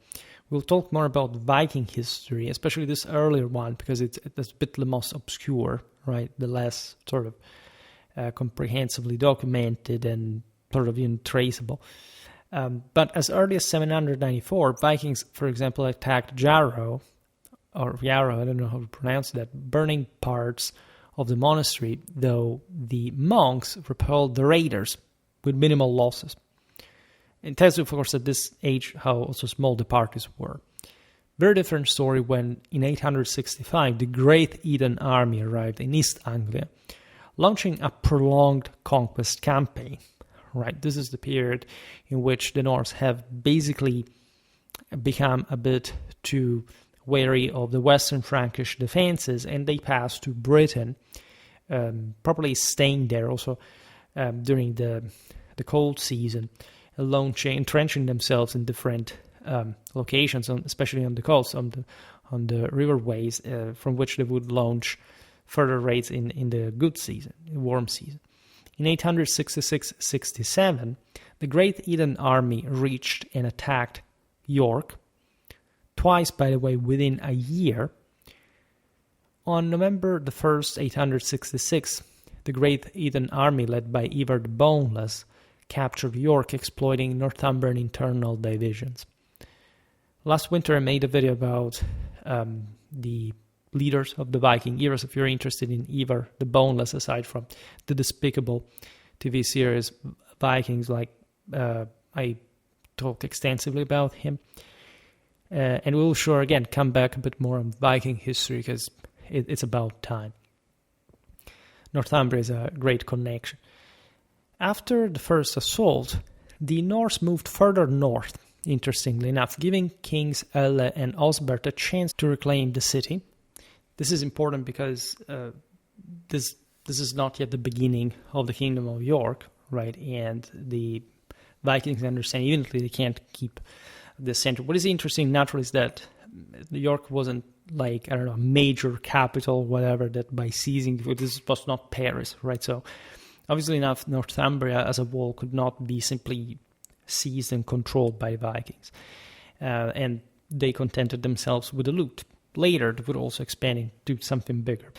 We'll talk more about Viking history, especially this earlier one, because it's a bit the most obscure, right? The less sort of comprehensively documented and sort of traceable. But as early as 794, Vikings, for example, attacked Yarrow, I don't know how to pronounce that, burning parts of the monastery, though the monks repelled the raiders with minimal losses. It tells you, of course, at this age how also small the parties were. Very different story when, in 865, the Great Heathen army arrived in East Anglia, launching a prolonged conquest campaign. Right, this is the period in which the Norse have basically become a bit too wary of the Western Frankish defenses, and they pass to Britain, probably staying there also during the cold season, entrenching themselves in different locations, especially on the coast, on the riverways, from which they would launch further raids in the good season, warm season. In 866-67, the Great Heathen army reached and attacked York, twice, by the way, within a year. On November the 1st, 866, the Great Heathen army, led by Ivar the Boneless, captured York, exploiting Northumbrian internal divisions. Last winter I made a video about the leaders of the Viking era, so if you're interested in Ivar the Boneless, aside from the despicable TV series Vikings, I talk extensively about him. And we'll sure again come back a bit more on Viking history because it's about time. Northumbria is a great connection. After the first assault, the Norse moved further north, interestingly enough, giving kings Elle and Osbert a chance to reclaim the city. This is important because this is not yet the beginning of the Kingdom of York, right? And the Vikings understand eventually they can't keep the center. What is interesting, naturally, is that York wasn't like, I don't know, a major capital, whatever, that by seizing, this was not Paris, right? So, obviously enough, Northumbria as a whole could not be simply seized and controlled by Vikings. And they contented themselves with the loot. Later, they would also expand into something bigger.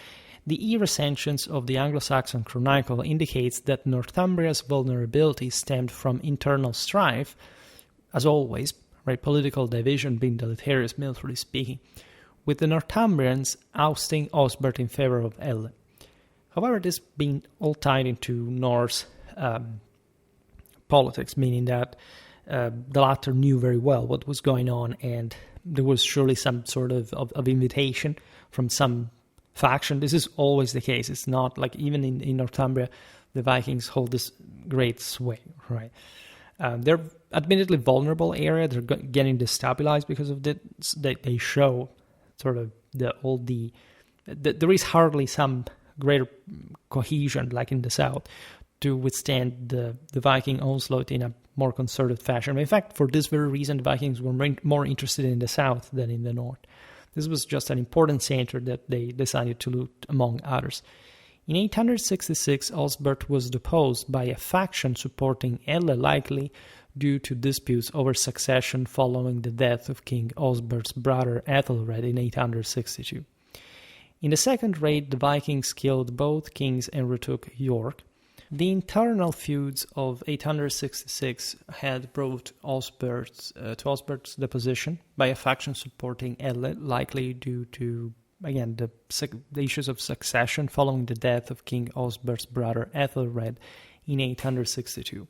The recensions of the Anglo-Saxon Chronicle indicates that Northumbria's vulnerability stemmed from internal strife, as always, right, political division being deleterious, militarily speaking, with the Northumbrians ousting Osbert in favor of Elle. However, this being all tied into Norse politics, meaning that the latter knew very well what was going on, and there was surely some sort of invitation from some faction. This is always the case. It's not like even in Northumbria, the Vikings hold this great sway, right? They're admittedly vulnerable area. They're getting destabilized because of this. They show sort of there is hardly some greater cohesion like in the south to withstand the Viking onslaught in a more concerted fashion. In fact, for this very reason, the Vikings were more interested in the south than in the north. This was just an important center that they decided to loot, among others. In 866, Osbert was deposed by a faction supporting Elle, likely due to disputes over succession following the death of King Osbert's brother Ethelred in 862. In the second raid, the Vikings killed both kings and retook York. The internal feuds of 866 had brought Osbert's deposition by a faction supporting Elle, likely due to, again, the issues of succession following the death of King Osbert's brother Ethelred in 862.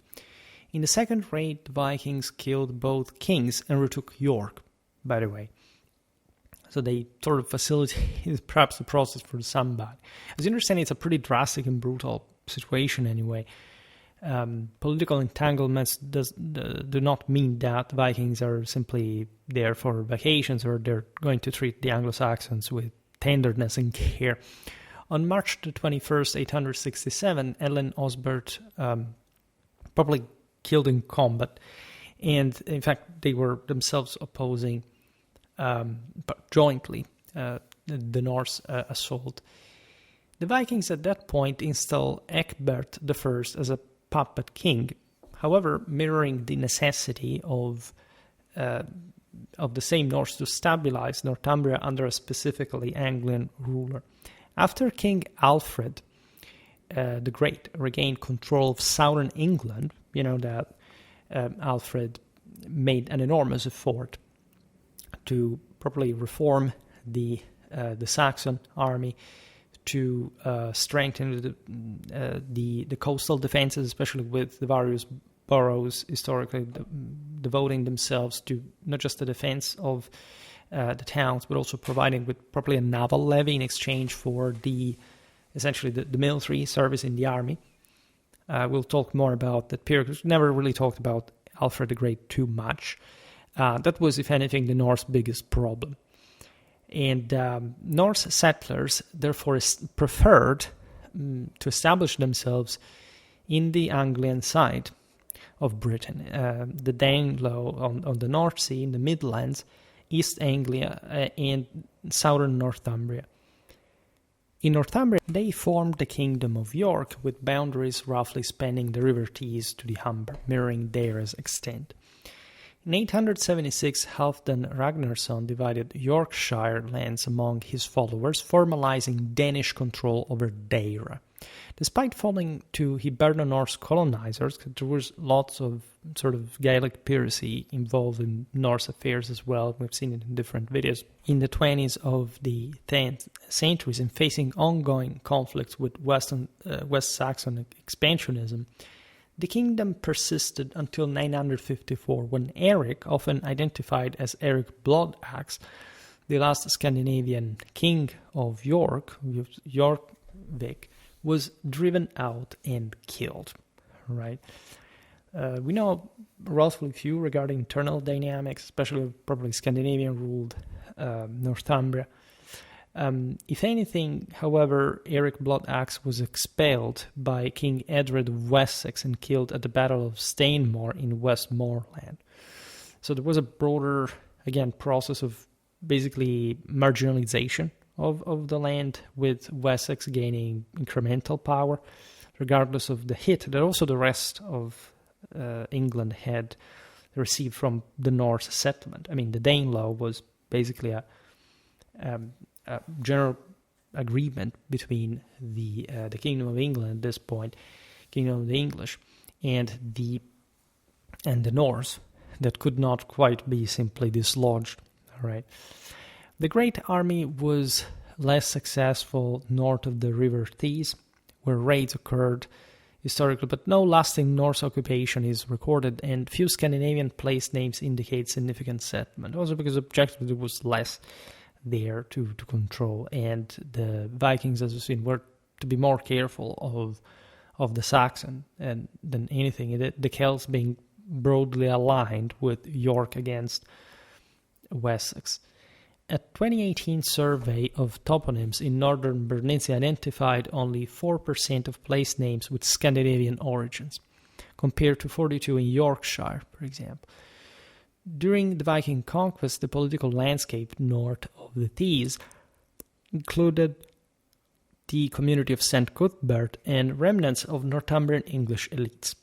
In the second raid, the Vikings killed both kings and retook York, by the way. So they sort of facilitated perhaps the process for somebody. As you understand, it's a pretty drastic and brutal situation anyway. Political entanglements do not mean that Vikings are simply there for vacations or they're going to treat the Anglo-Saxons with tenderness and care. On March the 21st, 867, Ellen Osbert probably killed in combat, and in fact they were themselves opposing but jointly the Norse assault. The Vikings at that point install Ecgbert I as a puppet king, however, mirroring the necessity of the same Norse to stabilize Northumbria under a specifically Anglian ruler. After King Alfred the Great regained control of southern England, you know that Alfred made an enormous effort to properly reform the Saxon army, to strengthen the coastal defenses, especially with the various boroughs historically devoting themselves to not just the defense of the towns, but also providing with probably a naval levy in exchange for essentially the military service in the army. We'll talk more about that period, because we never really talked about Alfred the Great too much. That was, if anything, the Norse biggest problem. And Norse settlers, therefore, preferred to establish themselves in the Anglian side of Britain, the Danelaw on the North Sea, in the Midlands, East Anglia, and southern Northumbria. In Northumbria, they formed the Kingdom of York, with boundaries roughly spanning the River Tees to the Humber, mirroring Deira's extent. In 876, Halfdan Ragnarsson divided Yorkshire lands among his followers, formalizing Danish control over Deira. Despite falling to Hiberno-Norse colonizers, there was lots of sort of Gaelic piracy involved in Norse affairs as well. We've seen it in different videos. In the 20s of the 10th centuries, and facing ongoing conflicts with West Saxon expansionism, the kingdom persisted until 954, when Eric, often identified as Eric Bloodaxe, the last Scandinavian king of Yorkvik, was driven out and killed. Right? We know relatively few regarding internal dynamics, especially probably Scandinavian-ruled Northumbria. If anything, however, Eric Bloodaxe was expelled by King Edred of Wessex and killed at the Battle of Stainmore in Westmoreland. So there was a broader, again, process of basically marginalization of the land, with Wessex gaining incremental power, regardless of the hit that also the rest of England had received from the Norse settlement. I mean, the Danelaw was basically a general agreement between the Kingdom of England at this point, Kingdom of the English, and the Norse, that could not quite be simply dislodged. All right. The Great Army was less successful north of the River Tees, where raids occurred historically, but no lasting Norse occupation is recorded, and few Scandinavian place names indicate significant settlement, also because objectively there was less there to control, and the Vikings, as we've seen, were to be more careful of the Saxon and than anything. The Celts being broadly aligned with York against Wessex. A 2018 survey of toponyms in northern Bernicia identified only 4% of place names with Scandinavian origins, compared to 42% in Yorkshire, for example. During the Viking conquest, the political landscape north of the Tees included the community of St. Cuthbert and remnants of Northumbrian English elites.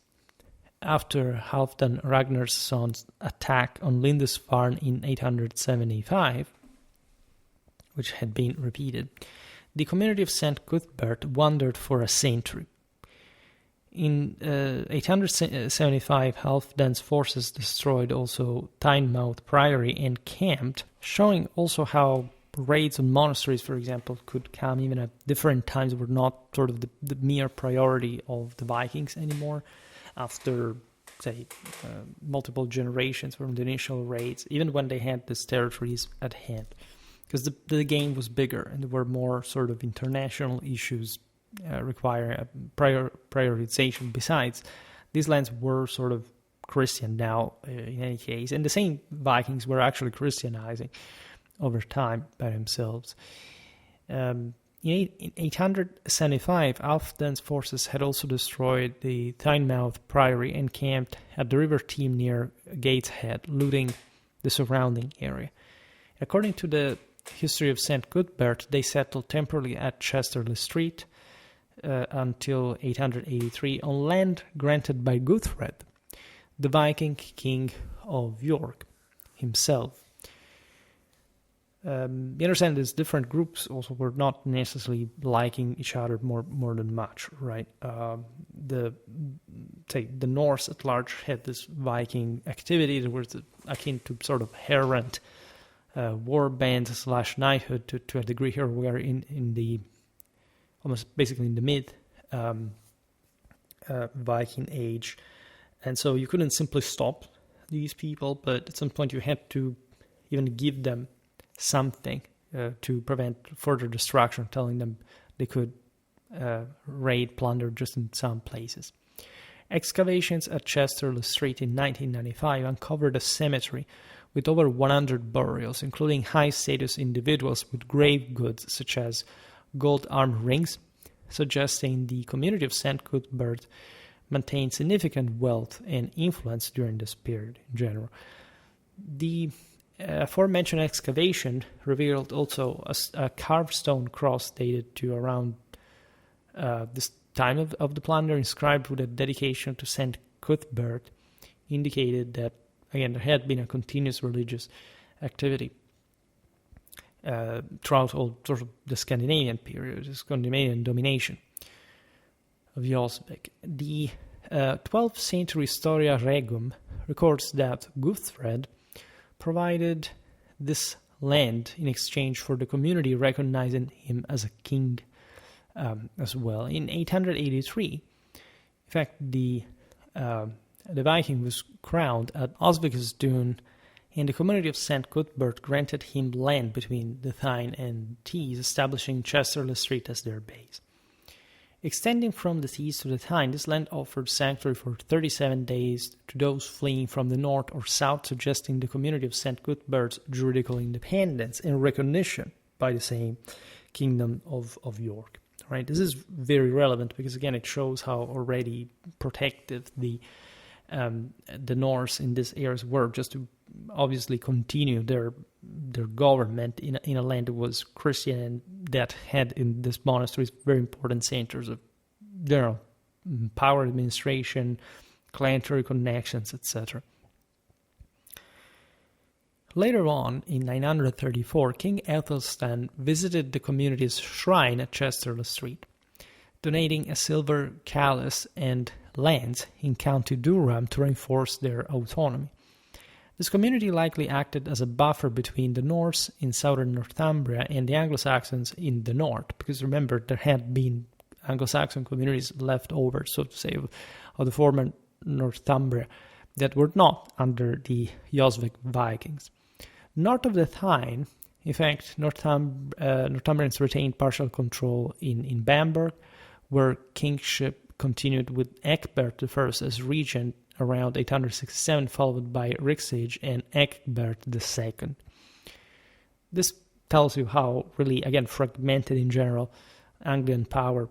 After Halfdan Ragnarsson's attack on Lindisfarne in 875, which had been repeated, the community of St. Cuthbert wandered for a century. In 875, Halfdan's forces destroyed also Tynemouth Priory and camped, showing also how raids on monasteries, for example, could come even at different times, were not sort of the mere priority of the Vikings anymore after, say, multiple generations from the initial raids, even when they had these territories at hand. Because the game was bigger and there were more sort of international issues requiring a prioritization. Besides, these lands were sort of Christian now in any case, and the same Vikings were actually Christianizing over time by themselves. In 875, Halfdan's forces had also destroyed the Tynemouth Priory and camped at the River Team near Gateshead, looting the surrounding area. According to the history of St. Cuthbert, they settled temporarily at Chesterley Street until 883 on land granted by Guthred, the Viking king of York himself. You understand these different groups also were not necessarily liking each other more than much, right? The Norse at large had this Viking activity that was akin to sort of errant war band / knighthood to a degree. Here we are in the almost basically in the mid Viking age, and so you couldn't simply stop these people, but at some point you had to even give them something to prevent further destruction, telling them they could raid, plunder just in some places. Excavations at Chesterley Street in 1995 uncovered a cemetery with over 100 burials, including high-status individuals with grave goods such as gold arm rings, suggesting the community of St. Cuthbert maintained significant wealth and influence during this period in general. The aforementioned excavation revealed also a carved stone cross dated to around this time of the plunder, inscribed with a dedication to St. Cuthbert, indicated that again, there had been a continuous religious activity throughout all sort of the Scandinavian period, the Scandinavian domination of Josvik. The 12th century Historia Regum records that Guthred provided this land in exchange for the community recognizing him as a king as well. In 883, in fact, the Viking was crowned at Osvikesdun, and the community of St. Cuthbert granted him land between the Tyne and Tees, establishing Chesterless Street as their base. Extending from the Tees to the Tyne, this land offered sanctuary for 37 days to those fleeing from the north or south, suggesting the community of St. Cuthbert's juridical independence and recognition by the same kingdom of York. Right? This is very relevant because, again, it shows how already protective the Norse in this areas were, just to obviously continue their government in a land that was Christian and that had in this monasteries very important centers of general power administration, clanetary connections, etc. Later on, in 934, King Aethelstan visited the community's shrine at Chesterless Street, donating a silver chalice and lands in County Durham to reinforce their autonomy. This community likely acted as a buffer between the Norse in southern Northumbria and the Anglo-Saxons in the north, because remember, there had been Anglo-Saxon communities left over, so to say, of the former Northumbria that were not under the Josvik Vikings. North of the Tyne, in fact, Northumbrians retained partial control in Bamberg, where kingship continued with Ecgbert I as regent around 867, followed by Rigsige and Ecgbert II. This tells you how really, again, fragmented in general Anglian power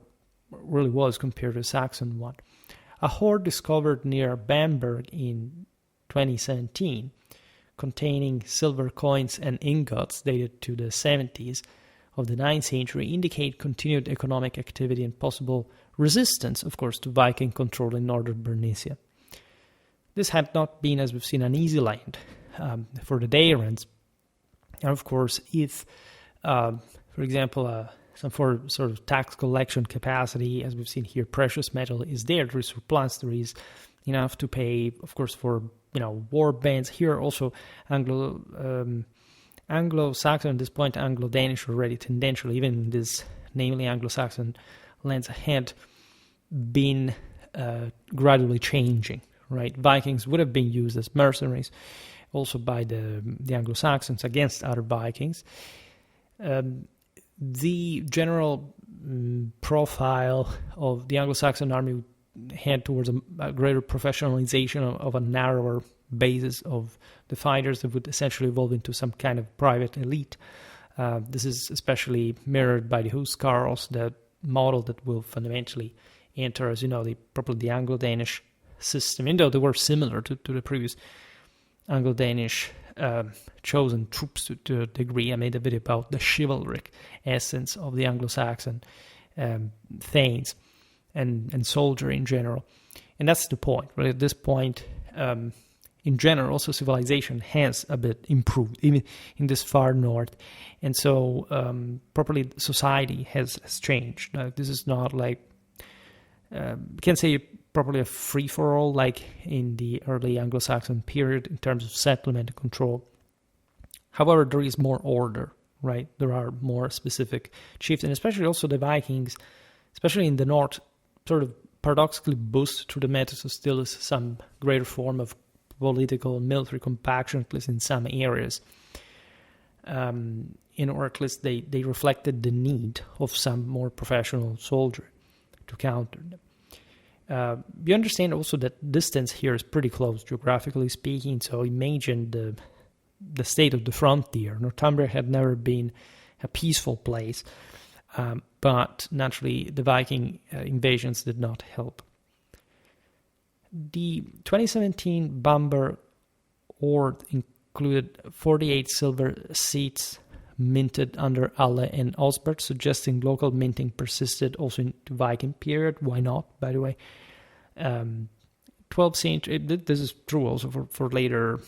really was compared to Saxon one. A hoard discovered near Bamberg in 2017, containing silver coins and ingots dated to the 70s of the 9th century, indicate continued economic activity and possible resistance, of course, to Viking control in northern Bernicia. This had not been, as we've seen, an easy land for the Deirans. And of course, if, for example, some sort of tax collection capacity, as we've seen here, precious metal is there is surplus, there is enough to pay, of course, for war bands. Here also Anglo-Saxon at this point, Anglo-Danish already tendential, even in this namely Anglo-Saxon lands had been gradually changing. Right, Vikings would have been used as mercenaries, also by the Anglo-Saxons against other Vikings. The general profile of the Anglo-Saxon army would head towards a greater professionalization of a narrower basis of the fighters that would essentially evolve into some kind of private elite. This is especially mirrored by the Huscarls, the model that will fundamentally enter, as you know, the Anglo-Danish system, even though they were similar to the previous Anglo-Danish chosen troops to a degree. I made a video about the chivalric essence of the Anglo-Saxon thanes and soldiery in general. And that's the point. Right? At this point, in general, also civilization has a bit improved, even in this far north. And so properly society has changed. This is not like, can't say probably a free-for-all like in the early Anglo-Saxon period in terms of settlement and control. However, there is more order, right? There are more specific chiefs, and especially also the Vikings, especially in the north, sort of paradoxically boost through the methods of still some greater form of political and military compaction, at least in some areas. Or at least they reflected the need of some more professional soldier to counter them. You understand also that distance here is pretty close, geographically speaking, so imagine the state of the frontier. Northumbria had never been a peaceful place, but naturally the Viking invasions did not help. The 2017 Bamberg hoard included 48 silver seats minted under Alle and Osbert, suggesting local minting persisted also in the Viking period. Why not, by the way? 12th century, this is true also for later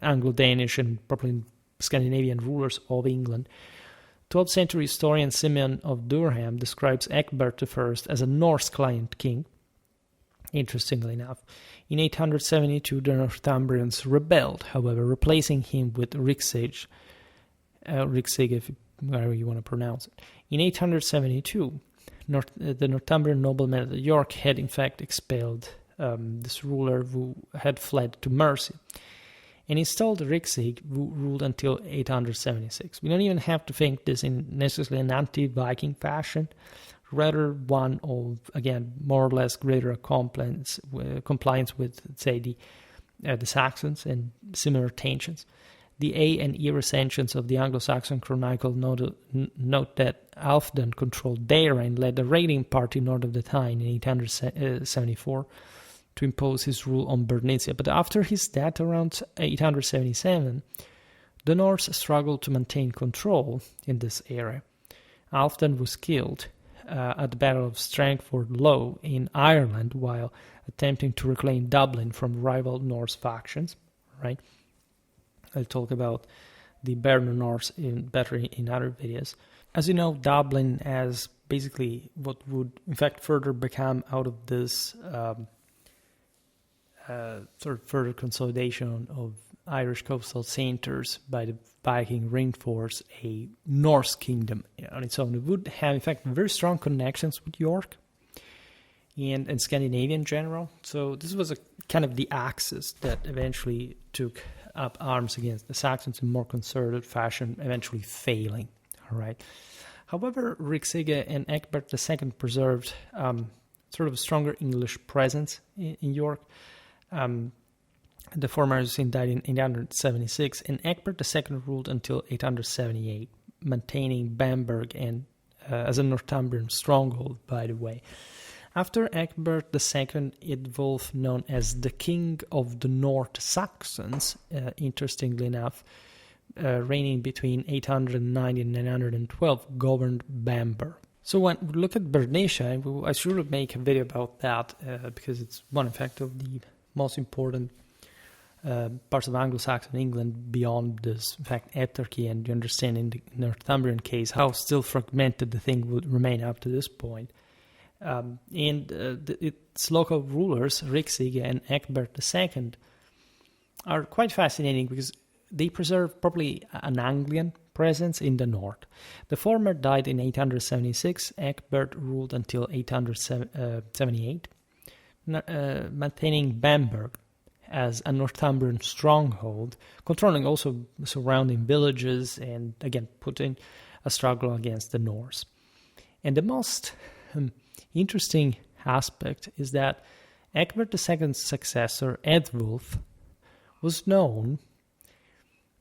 Anglo-Danish and probably Scandinavian rulers of England. 12th century historian Simeon of Durham describes Ecgbert I as a Norse client king. Interestingly enough, in 872 the Northumbrians rebelled, however, replacing him with Rigsig, if however you want to pronounce it. In 872, the Northumbrian noblemen at York had in fact expelled this ruler who had fled to Mercia, and installed Rigsig, who ruled until 876. We don't even have to think this in necessarily an anti-Viking fashion, rather one of, again, more or less greater compliance with, say, the Saxons and similar tensions. The A and E recensions of the Anglo-Saxon Chronicle note that Alfden controlled Deira and led a raiding party north of the Tyne in 874 to impose his rule on Bernicia. But after his death around 877, the Norse struggled to maintain control in this area. Alfden was killed at the Battle of Strangford Lough in Ireland while attempting to reclaim Dublin from rival Norse factions. Right? I'll talk about the Berner Norse better in other videos. As you know, Dublin as basically what would in fact further become out of this sort of further consolidation of Irish coastal centers by the Viking reinforce a Norse kingdom on its own. It would have, in fact, very strong connections with York and Scandinavia in general. So this was a kind of the axis that eventually took up arms against the Saxons in more concerted fashion, eventually failing. All right. However, Rigsige and Ecgbert II preserved sort of a stronger English presence in York. The former died in 876, and Ecgbert II ruled until 878, maintaining Bamberg and as a Northumbrian stronghold, by the way. After Ecgbert II, Eadwulf, known as the King of the North Saxons, interestingly enough, reigning between 890 and 912, governed Bamberg. So when we look at Bernicia, I should make a video about that because it's one, in fact, of the most important parts of Anglo-Saxon England beyond this, in fact, Ettarchy, and you understand in the Northumbrian case how still fragmented the thing would remain up to this point. Its local rulers, Rigsige and Ecgbert II, are quite fascinating because they preserve probably an Anglian presence in the north. The former died in 876, Ecgbert ruled until 878, maintaining Bamberg as a Northumbrian stronghold, controlling also surrounding villages and, again, putting a struggle against the Norse. And the most interesting aspect is that Ecgbert II's successor, Eadwulf, was known,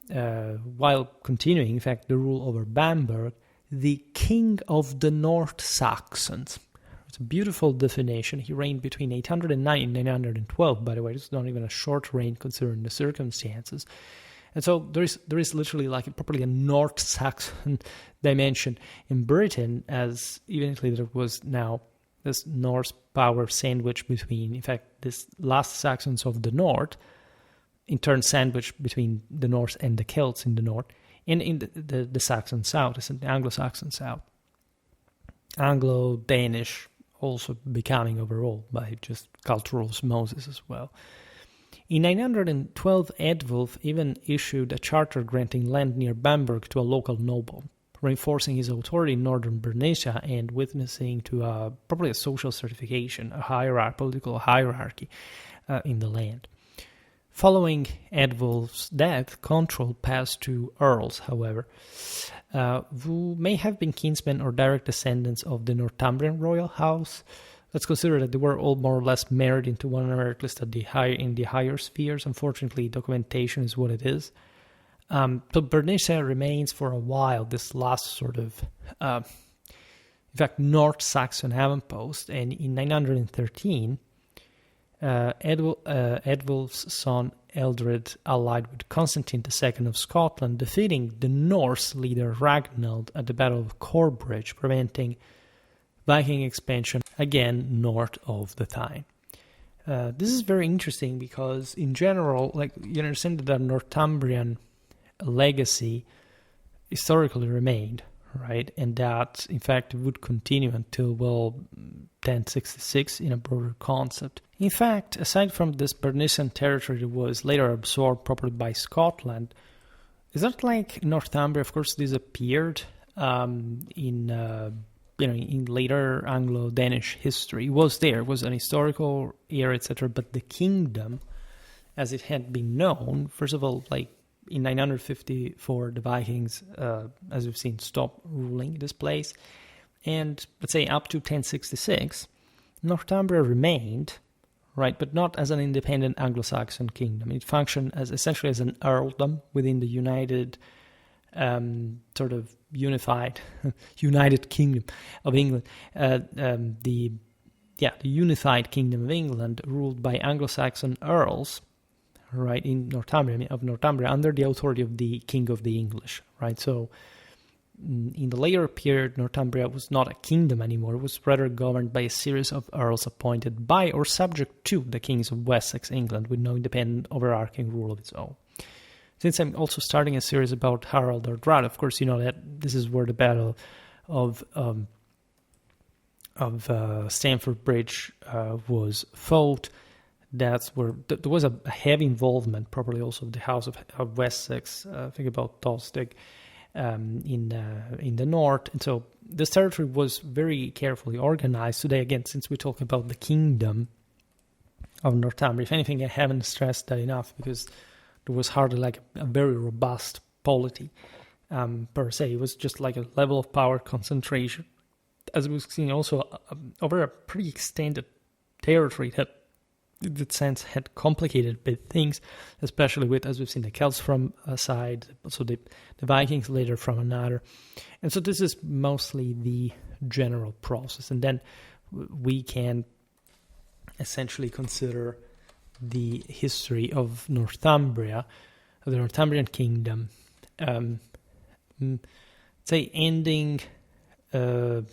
while continuing, in fact, the rule over Bamberg, the King of the North Saxons. It's a beautiful definition. He reigned between 809 and 912, by the way. It's not even a short reign considering the circumstances. And so there is literally like probably a North Saxon dimension in Britain, as evidently there was now this Norse power sandwich between, in fact, this last Saxons of the north, in turn sandwiched between the Norse and the Celts in the north, and in the Saxon south, the Anglo-Saxon south. Anglo-Danish also becoming overall by just cultural osmosis as well. In 912, Eadwulf even issued a charter granting land near Bamberg to a local noble, reinforcing his authority in northern Bernicia and witnessing to probably a social certification, a political hierarchy in the land. Following Eadwulf's death, control passed to earls, however, who may have been kinsmen or direct descendants of the Northumbrian royal house. Let's consider that they were all more or less married into one another, at least in the higher spheres. Unfortunately, documentation is what it is. So Bernicia remains for a while this last sort of, in fact, North Saxon avampost, and in 913, Eadwulf's son Eldred allied with Constantine II of Scotland, defeating the Norse leader Ragnald at the Battle of Corbridge, preventing Viking expansion again north of the Tyne. this is very interesting because in general, like you understand that the Northumbrian legacy historically remained, right? And that, in fact, would continue until, 1066 in a broader concept. In fact, aside from this Bernician territory that was later absorbed properly by Scotland, it's not like Northumbria, of course, disappeared in later Anglo-Danish history. It was there, it was an historical era, etc. But the kingdom, as it had been known, first of all, like in 954, the Vikings, as we've seen, stopped ruling this place. And let's say up to 1066, Northumbria remained, right, but not as an independent Anglo-Saxon kingdom. It functioned as essentially as an earldom within the unified kingdom of England. The unified kingdom of England, ruled by Anglo-Saxon earls, right, in Northumbria, under the authority of the King of the English, right? So in the later period, Northumbria was not a kingdom anymore. It was rather governed by a series of earls appointed by or subject to the kings of Wessex, England, with no independent overarching rule of its own. Since I'm also starting a series about Harold Hardrada, of course, you know that this is where the Battle of Stamford Bridge was fought. That's where there was a heavy involvement, probably also of the House of Wessex. Think about Tostig in the north, and so this territory was very carefully organized. Today, again, since we talk about the kingdom of Northumbria, if anything, I haven't stressed that enough because there was hardly like a very robust polity per se. It was just like a level of power concentration, as we've seen also over a pretty extended territory that, in that sense, had complicated bit things, especially with, as we've seen, the Celts from a side, also the Vikings later from another. And so this is mostly the general process. And then we can essentially consider the history of Northumbria, of the Northumbrian kingdom, say ending... not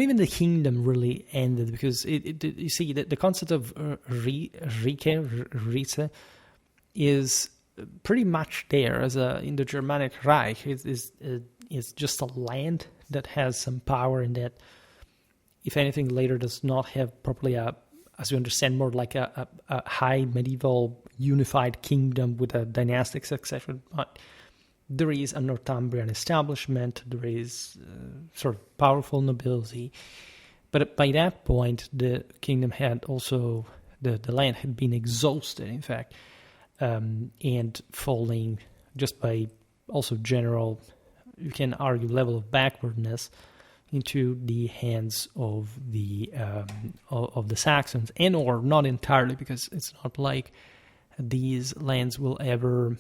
even the kingdom really ended, because you see the concept of Rice is pretty much there as in the Germanic Reich. It's just a land that has some power, and that, if anything, later does not have properly as we understand, more like a high medieval unified kingdom with a dynastic succession. But there is a Northumbrian establishment, there is sort of powerful nobility, but by that point the kingdom had also, the land had been exhausted, in fact, and falling just by also general, you can argue, level of backwardness into the hands of the Saxons, and or not entirely, because it's not like these lands will ever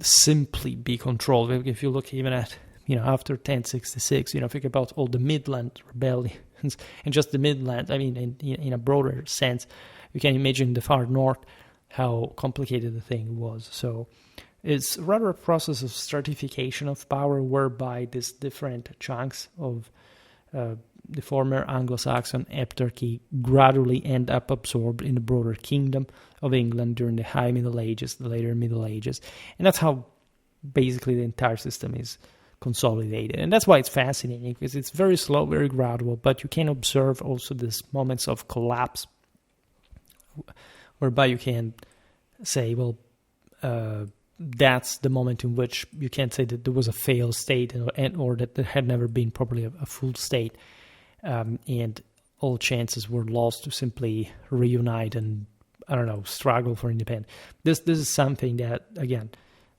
simply be controlled. If you look even at, after 1066, think about all the Midland rebellions, and just the Midland, I mean, in a broader sense, you can imagine the far north, how complicated the thing was. So it's rather a process of stratification of power, whereby these different chunks of the former Anglo-Saxon heptarchy gradually end up absorbed in the broader kingdom of England during the High Middle Ages, the later Middle Ages. And that's how basically the entire system is consolidated. And that's why it's fascinating, because it's very slow, very gradual, but you can observe also these moments of collapse, whereby you can say, well, that's the moment in which you can't say that there was a failed state, or that there had never been properly a full state, and all chances were lost to simply reunite and, struggle for independence. This is something that, again,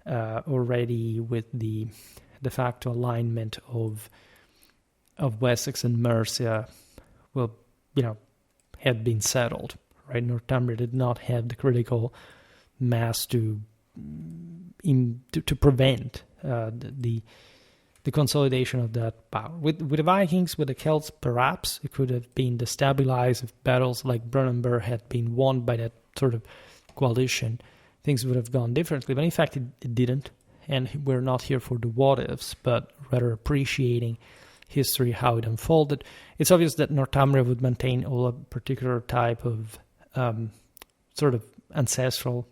already with the de facto alignment of Wessex and Mercia, had been settled, right? Northumbria did not have the critical mass to prevent the consolidation of that power. With the Vikings, with the Celts, perhaps it could have been destabilized if battles like Brunanburh had been won by that sort of coalition. Things would have gone differently, but in fact it didn't. And we're not here for the what ifs, but rather appreciating history, how it unfolded. It's obvious that Northumbria would maintain a particular type of sort of ancestral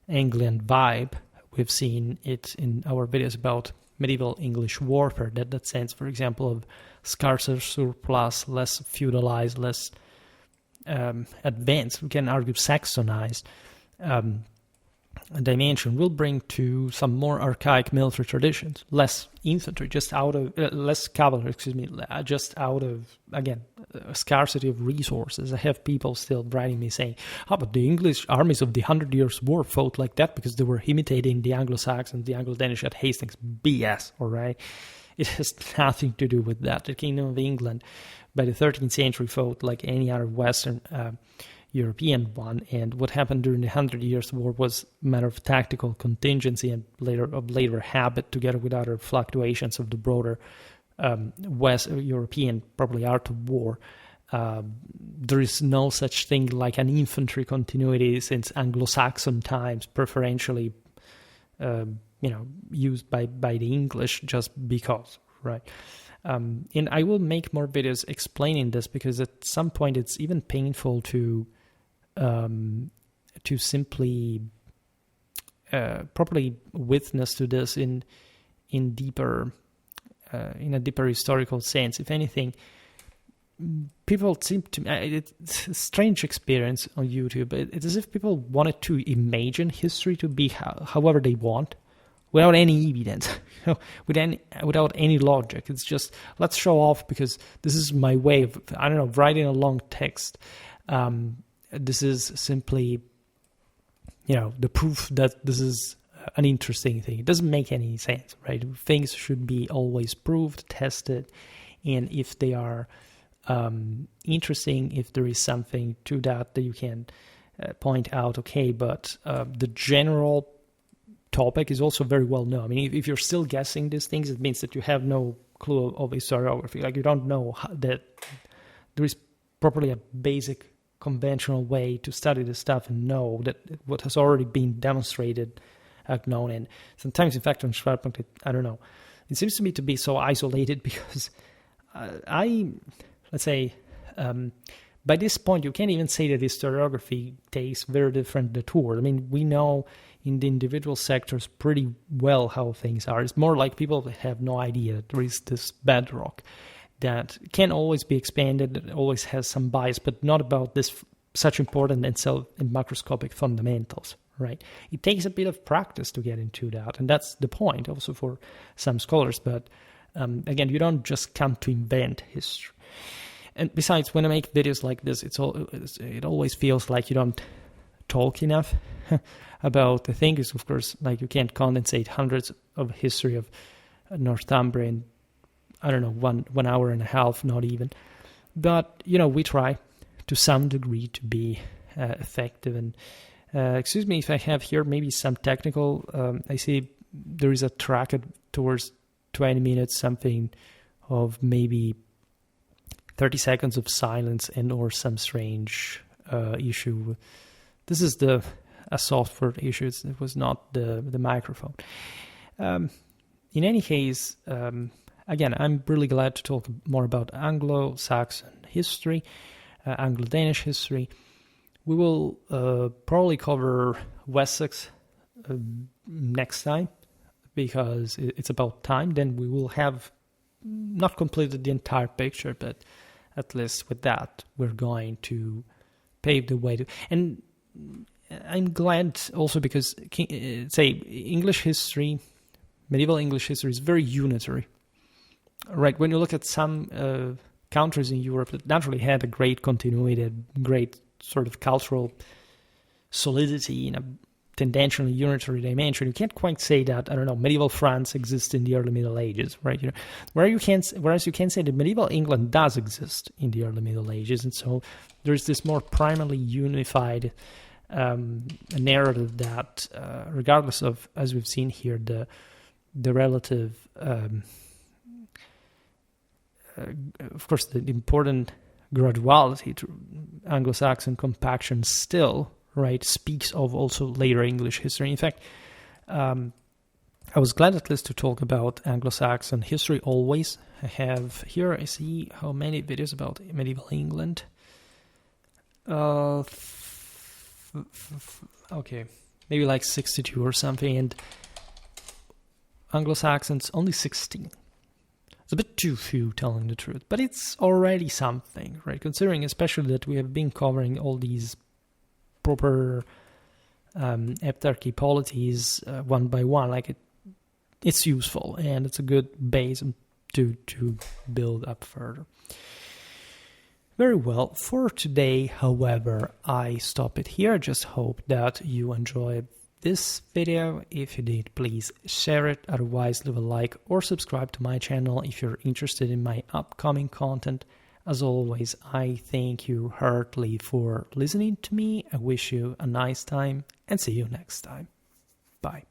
Anglian vibe. We've seen it in our videos about medieval English warfare, that sense, for example, of scarcer surplus, less feudalized, less advanced, we can argue Saxonized dimension will bring to some more archaic military traditions, less infantry, less cavalry, just out of, again, a scarcity of resources. I have people still writing me saying, but the English armies of the 100 Years' War fought like that because they were imitating the Anglo-Saxon, the Anglo-Danish at Hastings. BS, all right? It has nothing to do with that. The Kingdom of England by the 13th century fought like any other Western European one, and what happened during the 100 Years' War was a matter of tactical contingency and later habit, together with other fluctuations of the broader West European, probably art of war. There is no such thing like an infantry continuity since Anglo-Saxon times, preferentially used by the English just because, right? And I will make more videos explaining this, because at some point it's even painful to simply properly witness to this in a deeper historical sense. If anything, people seem to, it's a strange experience on YouTube. It's as if people wanted to imagine history to be however they want, without any evidence, without any logic. It's just, let's show off because this is my way of, writing a long text. This is simply, the proof that this is an interesting thing. It doesn't make any sense, right? Things should be always proved, tested, and if they are interesting, if there is something to that you can point out, okay, but the general topic is also very well known. I mean, if you're still guessing these things, it means that you have no clue of historiography. Like, you don't know that there is properly a basic conventional way to study this stuff and know that what has already been demonstrated, known. And sometimes, in fact, on Schwerpunkt, it seems to me to be so isolated because let's say, by this point, you can't even say that historiography takes very different detours. I mean, we know in the individual sectors pretty well how things are. It's more like people that have no idea that there is this bedrock that can always be expanded, that always has some bias, but not about this such important and macroscopic fundamentals, right? It takes a bit of practice to get into that, and that's the point also for some scholars. But again, you don't just come to invent history. And besides, when I make videos like this, it always feels like you don't talk enough about the thing. Is, of course, like, you can't condensate hundreds of history of Northumbria in, 1 hour and a half, not even. But, we try to some degree to be effective. And excuse me if I have here maybe some technical, I see there is a track towards 20 minutes, something of maybe 30 seconds of silence and or some strange issue. This is a software issue. It was not the microphone. In any case, again, I'm really glad to talk more about Anglo-Saxon history, Anglo-Danish history. We will probably cover Wessex next time, because it's about time. Then we will have not completed the entire picture, but at least with that, we're going to pave the way to. And I'm glad also because, English history, medieval English history is very unitary, right? When you look at some countries in Europe that naturally had a great continuity, a great sort of cultural solidity in a tendentially unitary dimension, you can't quite say that, medieval France exists in the early Middle Ages, right? Whereas you can say that medieval England does exist in the early Middle Ages, and so there's this more primarily unified narrative that, regardless of, as we've seen here, the relative, of course, the important graduality to Anglo-Saxon compaction still, right, speaks of also later English history. In fact, I was glad at least to talk about Anglo-Saxon history always. I have here, I see how many videos about medieval England. Okay, maybe like 62 or something, and Anglo-Saxons only 16. It's a bit too few, telling the truth, but it's already something, right? Considering especially that we have been covering all these proper heptarchy polities one by one, like it's useful and it's a good base to build up further. Very well, for today, however, I stop it here. Just hope that you enjoyed this video. If you did, please share it. Otherwise, leave a like or subscribe to my channel if you're interested in my upcoming content. As always, I thank you heartily for listening to me. I wish you a nice time and see you next time. Bye.